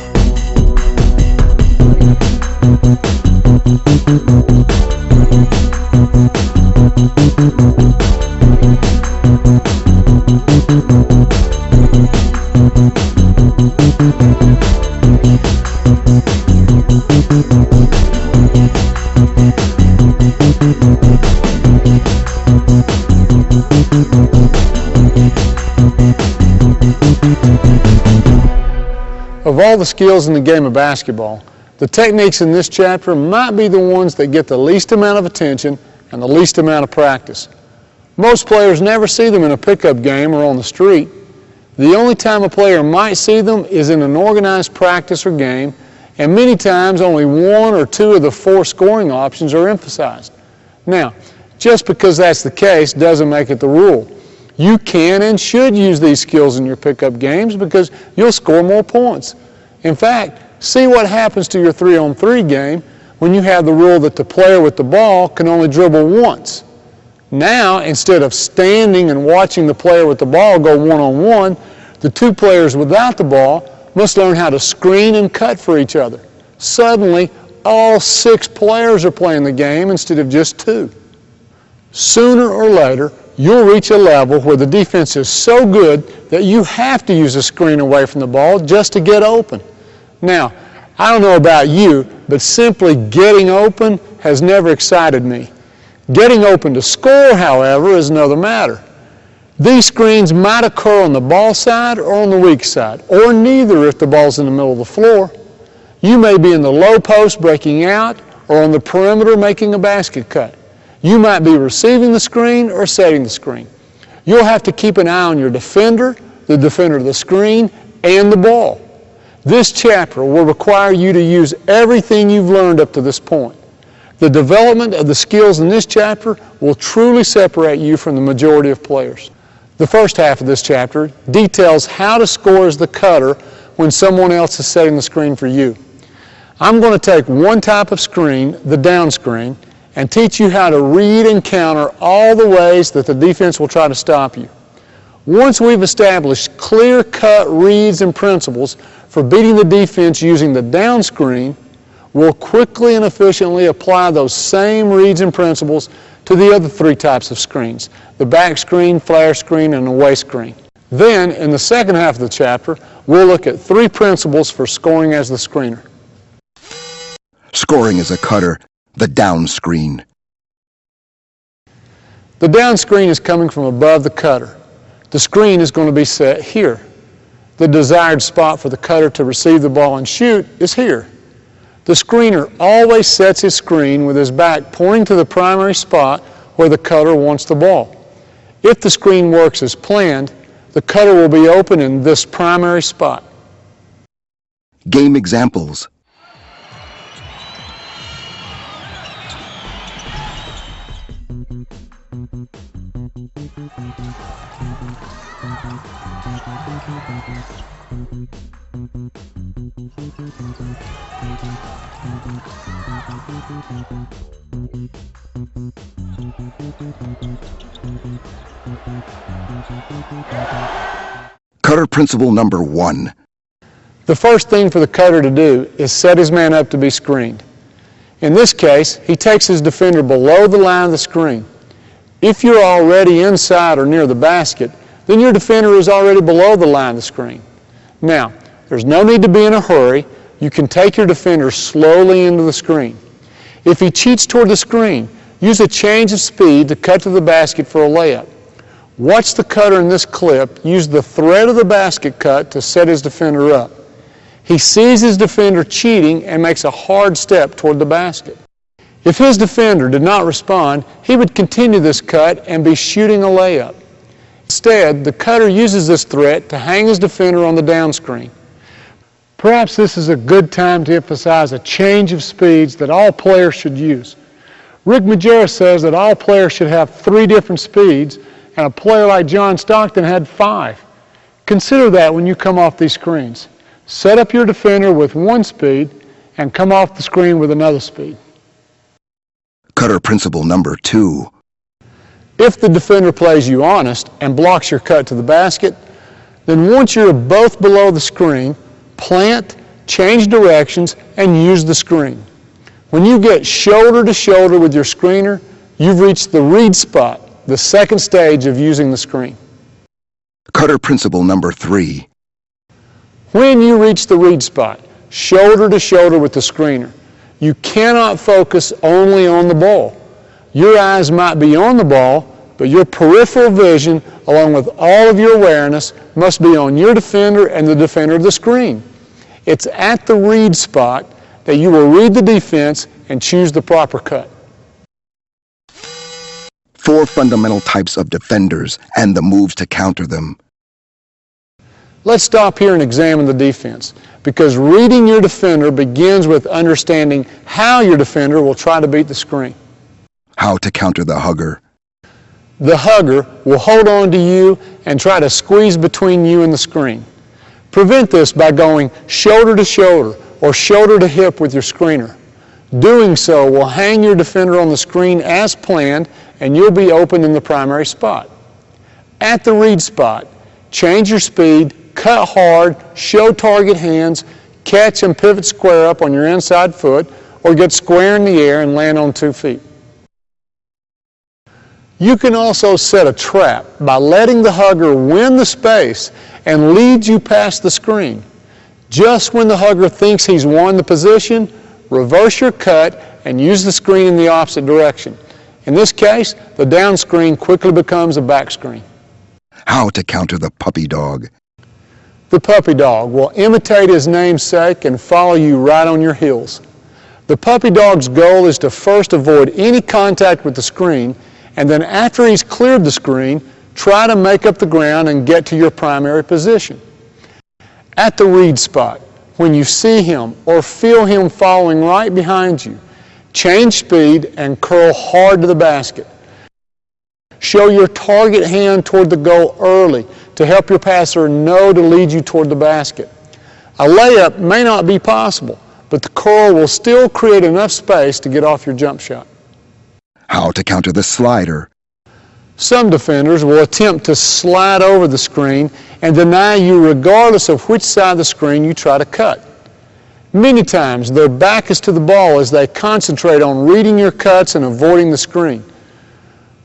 Of all the skills in the game of basketball, the techniques in this chapter might be the ones that get the least amount of attention and the least amount of practice. Most players never see them in a pickup game or on the street. The only time a player might see them is in an organized practice or game, and many times only one or two of the 4 scoring options are emphasized. Now, just because that's the case doesn't make it the rule. You can and should use these skills in your pickup games because you'll score more points. In fact, see what happens to your 3-on-3 game when you have the rule that the player with the ball can only dribble once. Now, instead of standing and watching the player with the ball go one-on-one, the 2 players without the ball must learn how to screen and cut for each other. Suddenly, all 6 players are playing the game instead of just 2. Sooner or later, you'll reach a level where the defense is so good that you have to use a screen away from the ball just to get open. Now, I don't know about you, but simply getting open has never excited me. Getting open to score, however, is another matter. These screens might occur on the ball side or on the weak side, or neither if the ball's in the middle of the floor. You may be in the low post breaking out or on the perimeter making a basket cut. You might be receiving the screen or setting the screen. You'll have to keep an eye on your defender, the defender of the screen, and the ball. This chapter will require you to use everything you've learned up to this point. The development of the skills in this chapter will truly separate you from the majority of players. The first half of this chapter details how to score as the cutter when someone else is setting the screen for you. I'm going to take one type of screen, the down screen, and teach you how to read and counter all the ways that the defense will try to stop you. Once we've established clear-cut reads and principles for beating the defense using the down screen, we'll quickly and efficiently apply those same reads and principles to the other 3 types of screens, the back screen, flare screen, and away screen. Then, in the second half of the chapter, we'll look at 3 principles for scoring as the screener. Scoring as a cutter, the down screen. The down screen is coming from above the cutter. The screen is going to be set here. The desired spot for the cutter to receive the ball and shoot is here. The screener always sets his screen with his back pointing to the primary spot where the cutter wants the ball. If the screen works as planned, the cutter will be open in this primary spot. Game examples. Cutter principle number 1. The first thing for the cutter to do is set his man up to be screened. In this case, he takes his defender below the line of the screen. If you're already inside or near the basket, then your defender is already below the line of the screen. Now, there's no need to be in a hurry. You can take your defender slowly into the screen. If he cheats toward the screen, use a change of speed to cut to the basket for a layup. Watch the cutter in this clip use the thread of the basket cut to set his defender up. He sees his defender cheating and makes a hard step toward the basket. If his defender did not respond, he would continue this cut and be shooting a layup. Instead, the cutter uses this threat to hang his defender on the down screen. Perhaps this is a good time to emphasize a change of speeds that all players should use. Rick Majerus says that all players should have 3 different speeds, and a player like John Stockton had 5. Consider that when you come off these screens. Set up your defender with 1 speed and come off the screen with another speed. Cutter principle number 2. If the defender plays you honest and blocks your cut to the basket, then once you're both below the screen, plant, change directions, and use the screen. When you get shoulder to shoulder with your screener, you've reached the read spot, the second stage of using the screen. Cutter principle number 3. When you reach the read spot, shoulder to shoulder with the screener, you cannot focus only on the ball. Your eyes might be on the ball, but your peripheral vision, along with all of your awareness, must be on your defender and the defender of the screen. It's at the read spot that you will read the defense and choose the proper cut. 4 fundamental types of defenders and the moves to counter them. Let's stop here and examine the defense, because reading your defender begins with understanding how your defender will try to beat the screen. How to counter the hugger. The hugger will hold on to you and try to squeeze between you and the screen. Prevent this by going shoulder to shoulder or shoulder to hip with your screener. Doing so will hang your defender on the screen as planned, and you'll be open in the primary spot. At the read spot, change your speed, cut hard, show target hands, catch and pivot square up on your inside foot, or get square in the air and land on 2 feet. You can also set a trap by letting the hugger win the space and lead you past the screen. Just when the hugger thinks he's won the position, reverse your cut and use the screen in the opposite direction. In this case, the down screen quickly becomes a back screen. How to counter the puppy dog. The puppy dog will imitate his namesake and follow you right on your heels. The puppy dog's goal is to first avoid any contact with the screen, and then after he's cleared the screen, try to make up the ground and get to your primary position. At the read spot, when you see him or feel him following right behind you, change speed and curl hard to the basket. Show your target hand toward the goal early to help your passer know to lead you toward the basket. A layup may not be possible, but the curl will still create enough space to get off your jump shot. How to counter the slider. Some defenders will attempt to slide over the screen and deny you regardless of which side of the screen you try to cut. Many times their back is to the ball as they concentrate on reading your cuts and avoiding the screen.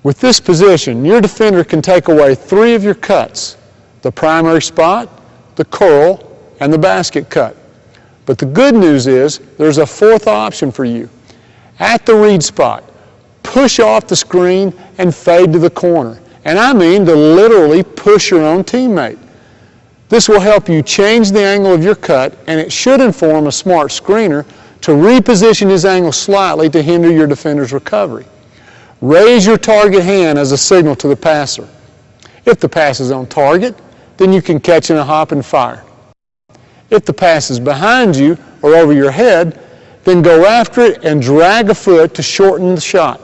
With this position, your defender can take away 3 of your cuts: the primary spot, the curl, and the basket cut. But the good news is there's a 4th option for you. At the read spot, push off the screen and fade to the corner. And I mean to literally push your own teammate. This will help you change the angle of your cut, and it should inform a smart screener to reposition his angle slightly to hinder your defender's recovery. Raise your target hand as a signal to the passer. If the pass is on target, then you can catch in a hop and fire. If the pass is behind you or over your head, then go after it and drag a foot to shorten the shot.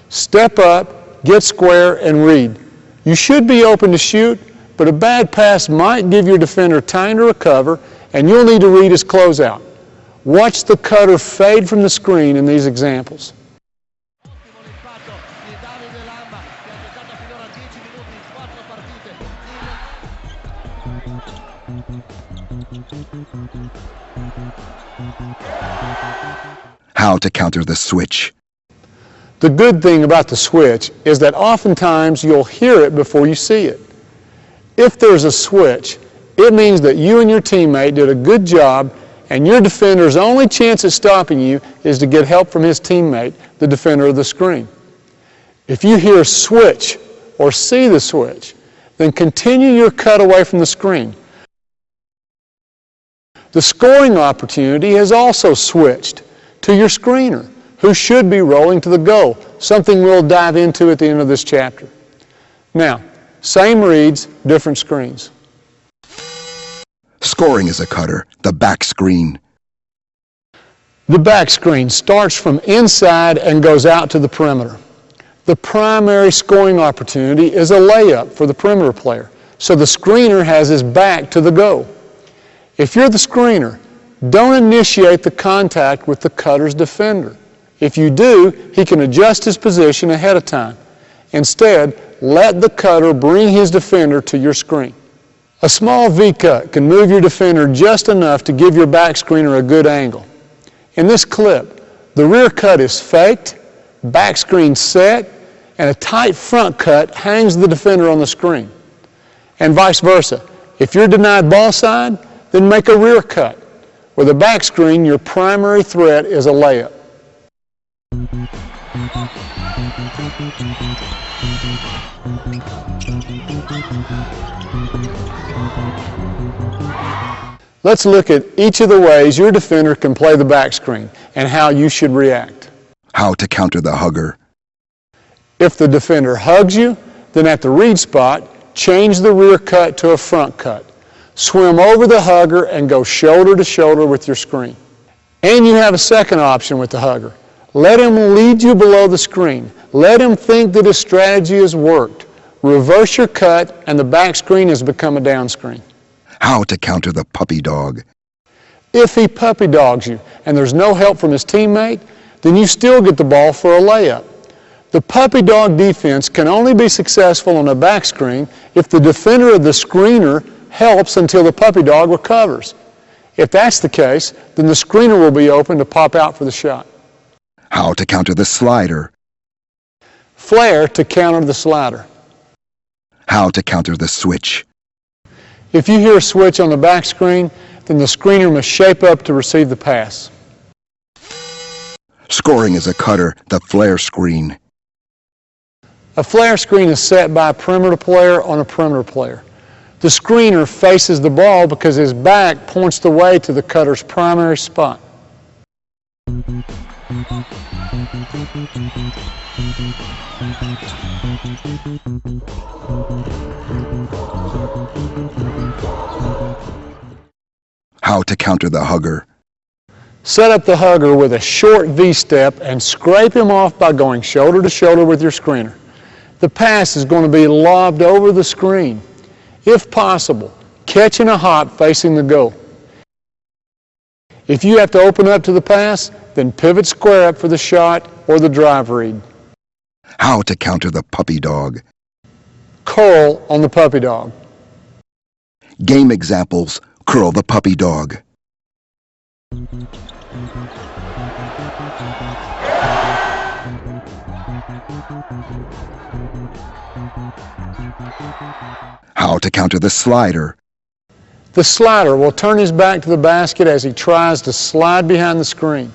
Step up, get square, and read. You should be open to shoot, but a bad pass might give your defender time to recover, and you'll need to read his closeout. Watch the cutter fade from the screen in these examples. How to counter the switch. The good thing about the switch is that oftentimes you'll hear it before you see it. If there's a switch, it means that you and your teammate did a good job, and your defender's only chance at stopping you is to get help from his teammate, the defender of the screen. If you hear switch or see the switch, then continue your cut away from the screen. The scoring opportunity has also switched to your screener, who should be rolling to the goal, something we'll dive into at the end of this chapter. Now, same reads, different screens. Scoring is a cutter, the back screen. The back screen starts from inside and goes out to the perimeter. The primary scoring opportunity is a layup for the perimeter player, so the screener has his back to the goal. If you're the screener, don't initiate the contact with the cutter's defender. If you do, he can adjust his position ahead of time. Instead, let the cutter bring his defender to your screen. A small V-cut can move your defender just enough to give your back screener a good angle. In this clip, the rear cut is faked, back screen set, and a tight front cut hangs the defender on the screen. And vice versa. If you're denied ball side, then make a rear cut. With a back screen, your primary threat is a layup. Let's look at each of the ways your defender can play the back screen and how you should react. How to counter the hugger. If the defender hugs you, then at the read spot, change the rear cut to a front cut. Swim over the hugger and go shoulder to shoulder with your screen. And you have a second option with the hugger. Let him lead you below the screen. Let him think that his strategy has worked. Reverse your cut and the back screen has become a down screen. How to counter the puppy dog. If he puppy dogs you and there's no help from his teammate, then you still get the ball for a layup. The puppy dog defense can only be successful on a back screen if the defender of the screener helps until the puppy dog recovers. If that's the case, then the screener will be open to pop out for the shot. How to counter the slider. Flare to counter the slider. How to counter the switch. If you hear a switch on the back screen, then the screener must shape up to receive the pass. Scoring is a cutter, the flare screen. A flare screen is set by a perimeter player on a perimeter player. The screener faces the ball because his back points the way to the cutter's primary spot. How to counter the hugger. Set up the hugger with a short V-step and scrape him off by going shoulder to shoulder with your screener. The pass is going to be lobbed over the screen. If possible, catch in a hop facing the goal. If you have to open up to the pass, then pivot square up for the shot or the drive read. How to counter the puppy dog. Curl on the puppy dog. Game examples, curl the puppy dog. How to counter the slider. The slider will turn his back to the basket as he tries to slide behind the screen.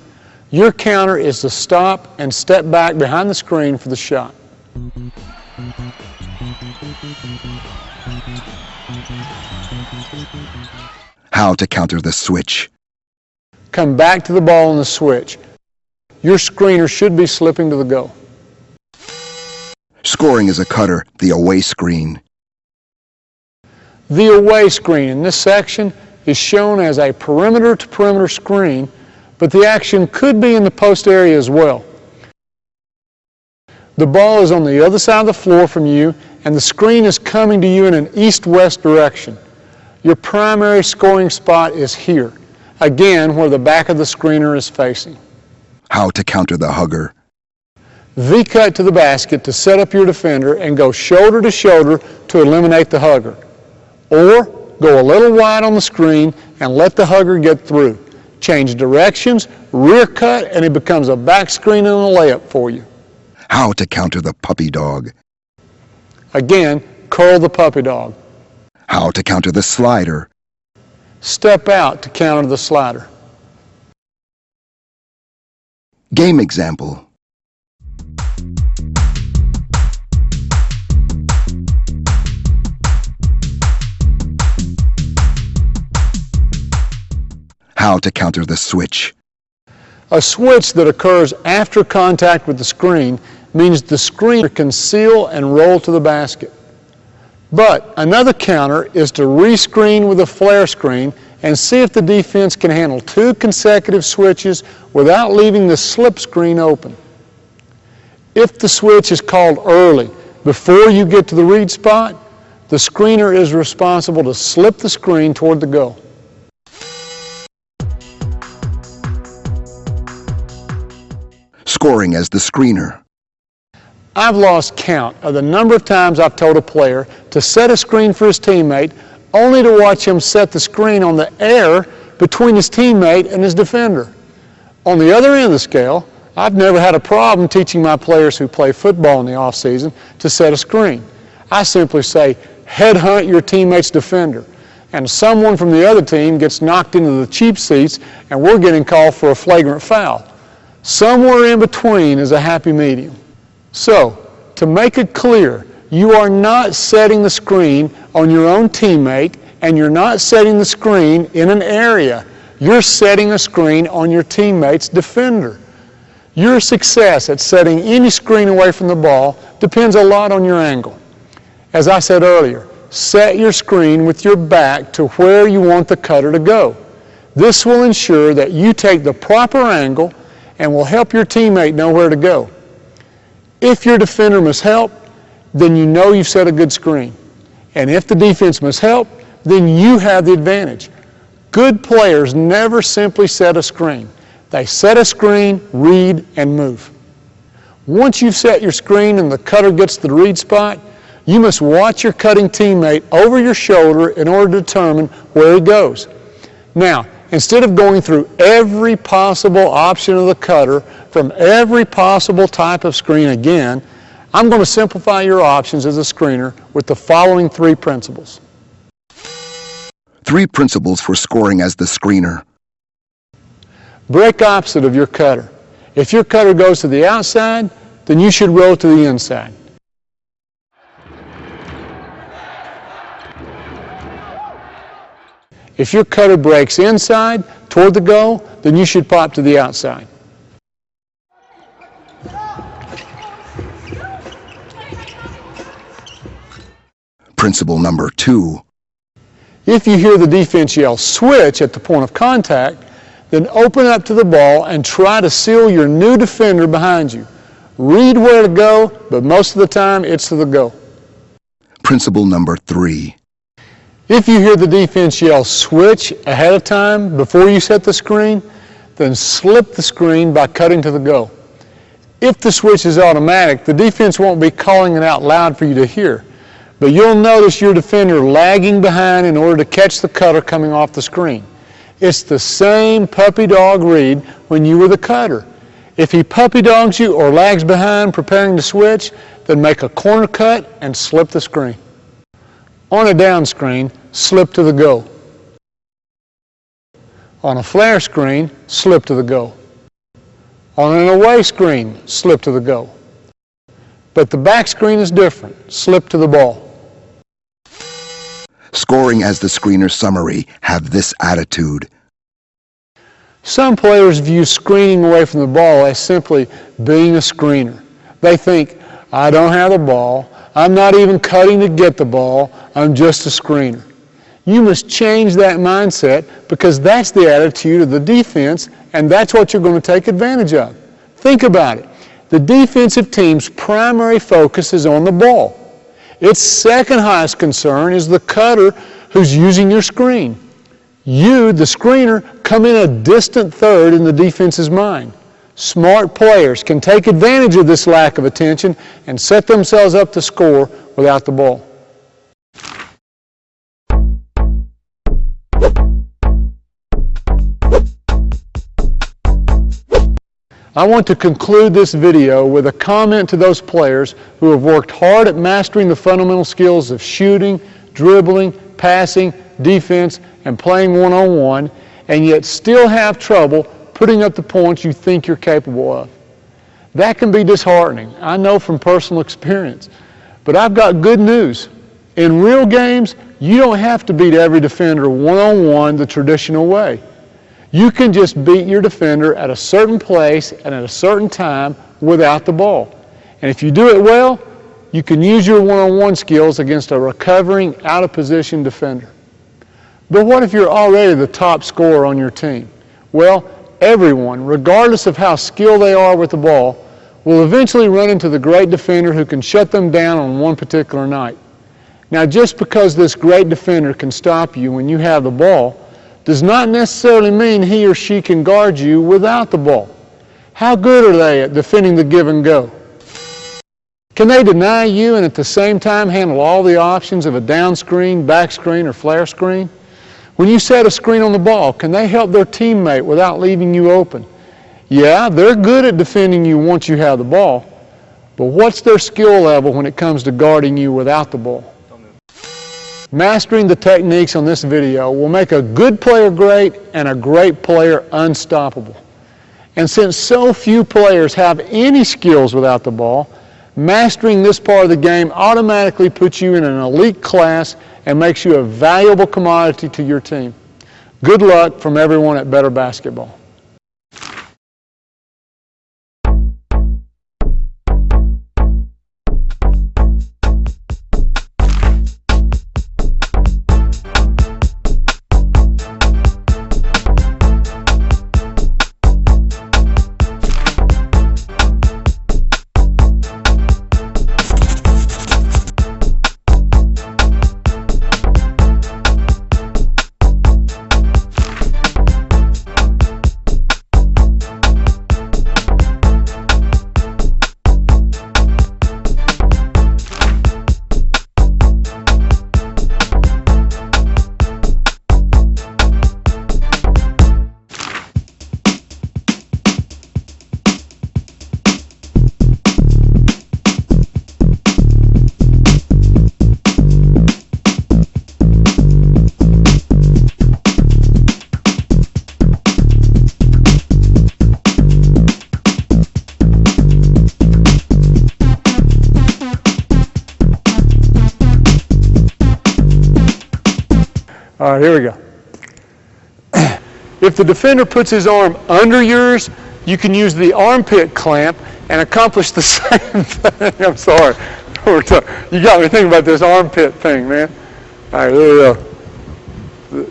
Your counter is to stop and step back behind the screen for the shot. How to counter the switch. Come back to the ball on the switch. Your screener should be slipping to the goal. Scoring is a cutter, the away screen. The away screen in this section is shown as a perimeter-to-perimeter screen, but the action could be in the post area as well. The ball is on the other side of the floor from you, and the screen is coming to you in an east-west direction. Your primary scoring spot is here, again where the back of the screener is facing. How to counter the hugger. V-cut to the basket to set up your defender and go shoulder to shoulder to eliminate the hugger. Or go a little wide on the screen and let the hugger get through. Change directions, rear cut, and it becomes a back screen and a layup for you. How to counter the puppy dog. Again, curl the puppy dog. How to counter the slider. Step out to counter the slider. Game example. How to counter the switch. A switch that occurs after contact with the screen means the screener can seal and roll to the basket. But another counter is to rescreen with a flare screen and see if the defense can handle 2 consecutive switches without leaving the slip screen open. If the switch is called early, before you get to the read spot, the screener is responsible to slip the screen toward the goal. Scoring as the screener. I've lost count of the number of times I've told a player to set a screen for his teammate only to watch him set the screen on the air between his teammate and his defender. On the other end of the scale, I've never had a problem teaching my players who play football in the off season to set a screen. I simply say, headhunt your teammate's defender, and someone from the other team gets knocked into the cheap seats and we're getting called for a flagrant foul. Somewhere in between is a happy medium. So, to make it clear, you are not setting the screen on your own teammate, and you're not setting the screen in an area. You're setting a screen on your teammate's defender. Your success at setting any screen away from the ball depends a lot on your angle. As I said earlier, set your screen with your back to where you want the cutter to go. This will ensure that you take the proper angle and will help your teammate know where to go. If your defender must help, then you know you've set a good screen. And if the defense must help, then you have the advantage. Good players never simply set a screen. They set a screen, read, and move. Once you've set your screen and the cutter gets to the read spot, you must watch your cutting teammate over your shoulder in order to determine where he goes. Now, instead of going through every possible option of the cutter from every possible type of screen again, I'm going to simplify your options as a screener with the following 3 principles. 3 principles for scoring as the screener. Break opposite of your cutter. If your cutter goes to the outside, then you should roll to the inside. If your cutter breaks inside toward the goal, then you should pop to the outside. Principle number 2. If you hear the defense yell switch at the point of contact, then open up to the ball and try to seal your new defender behind you. Read where to go, but most of the time it's to the goal. Principle number 3. If you hear the defense yell switch ahead of time before you set the screen, then slip the screen by cutting to the goal. If the switch is automatic, the defense won't be calling it out loud for you to hear, but you'll notice your defender lagging behind in order to catch the cutter coming off the screen. It's the same puppy dog read when you were the cutter. If he puppy dogs you or lags behind preparing to switch, then make a corner cut and slip the screen. On a down screen, slip to the goal. On a flare screen, slip to the goal. On an away screen, slip to the goal. But the back screen is different. Slip to the ball. Scoring as the screener summary, have this attitude. Some players view screening away from the ball as simply being a screener. They think, I don't have the ball, I'm not even cutting to get the ball, I'm just a screener. You must change that mindset because that's the attitude of the defense and that's what you're going to take advantage of. Think about it. The defensive team's primary focus is on the ball. Its second highest concern is the cutter who's using your screen. You, the screener, come in a distant third in the defense's mind. Smart players can take advantage of this lack of attention and set themselves up to score without the ball. I want to conclude this video with a comment to those players who have worked hard at mastering the fundamental skills of shooting, dribbling, passing, defense, and playing one-on-one, and yet still have trouble putting up the points you think you're capable of. That can be disheartening, I know from personal experience. But I've got good news. In real games, you don't have to beat every defender one-on-one the traditional way. You can just beat your defender at a certain place and at a certain time without the ball. And if you do it well, you can use your one-on-one skills against a recovering, out-of-position defender. But what if you're already the top scorer on your team? Well, everyone, regardless of how skilled they are with the ball, will eventually run into the great defender who can shut them down on one particular night. Now, just because this great defender can stop you when you have the ball does not necessarily mean he or she can guard you without the ball. How good are they at defending the give and go? Can they deny you and at the same time handle all the options of a down screen, back screen, or flare screen? When you set a screen on the ball, can they help their teammate without leaving you open? Yeah, they're good at defending you once you have the ball, but what's their skill level when it comes to guarding you without the ball? Mastering the techniques on this video will make a good player great and a great player unstoppable. And since so few players have any skills without the ball, Mastering this part of the game automatically puts you in an elite class and makes you a valuable commodity to your team. Good luck from everyone at Better Basketball. All right, here we go. If the defender puts his arm under yours, you can use the armpit clamp and accomplish the same thing. I'm sorry. You got me thinking about this armpit thing, man. All right, here we go.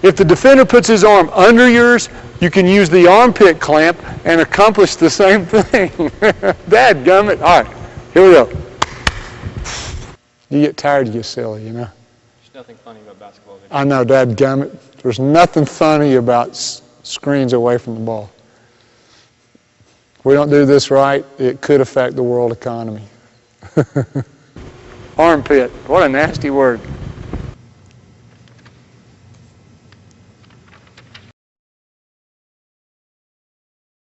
If the defender puts his arm under yours, you can use the armpit clamp and accomplish the same thing. Dadgummit. All right, here we go. You get tired, you get silly, you know. There's nothing funny about basketball video. I know, dadgummit. There's nothing funny about screens away from the ball. If we don't do this right, it could affect the world economy. Armpit. What a nasty word.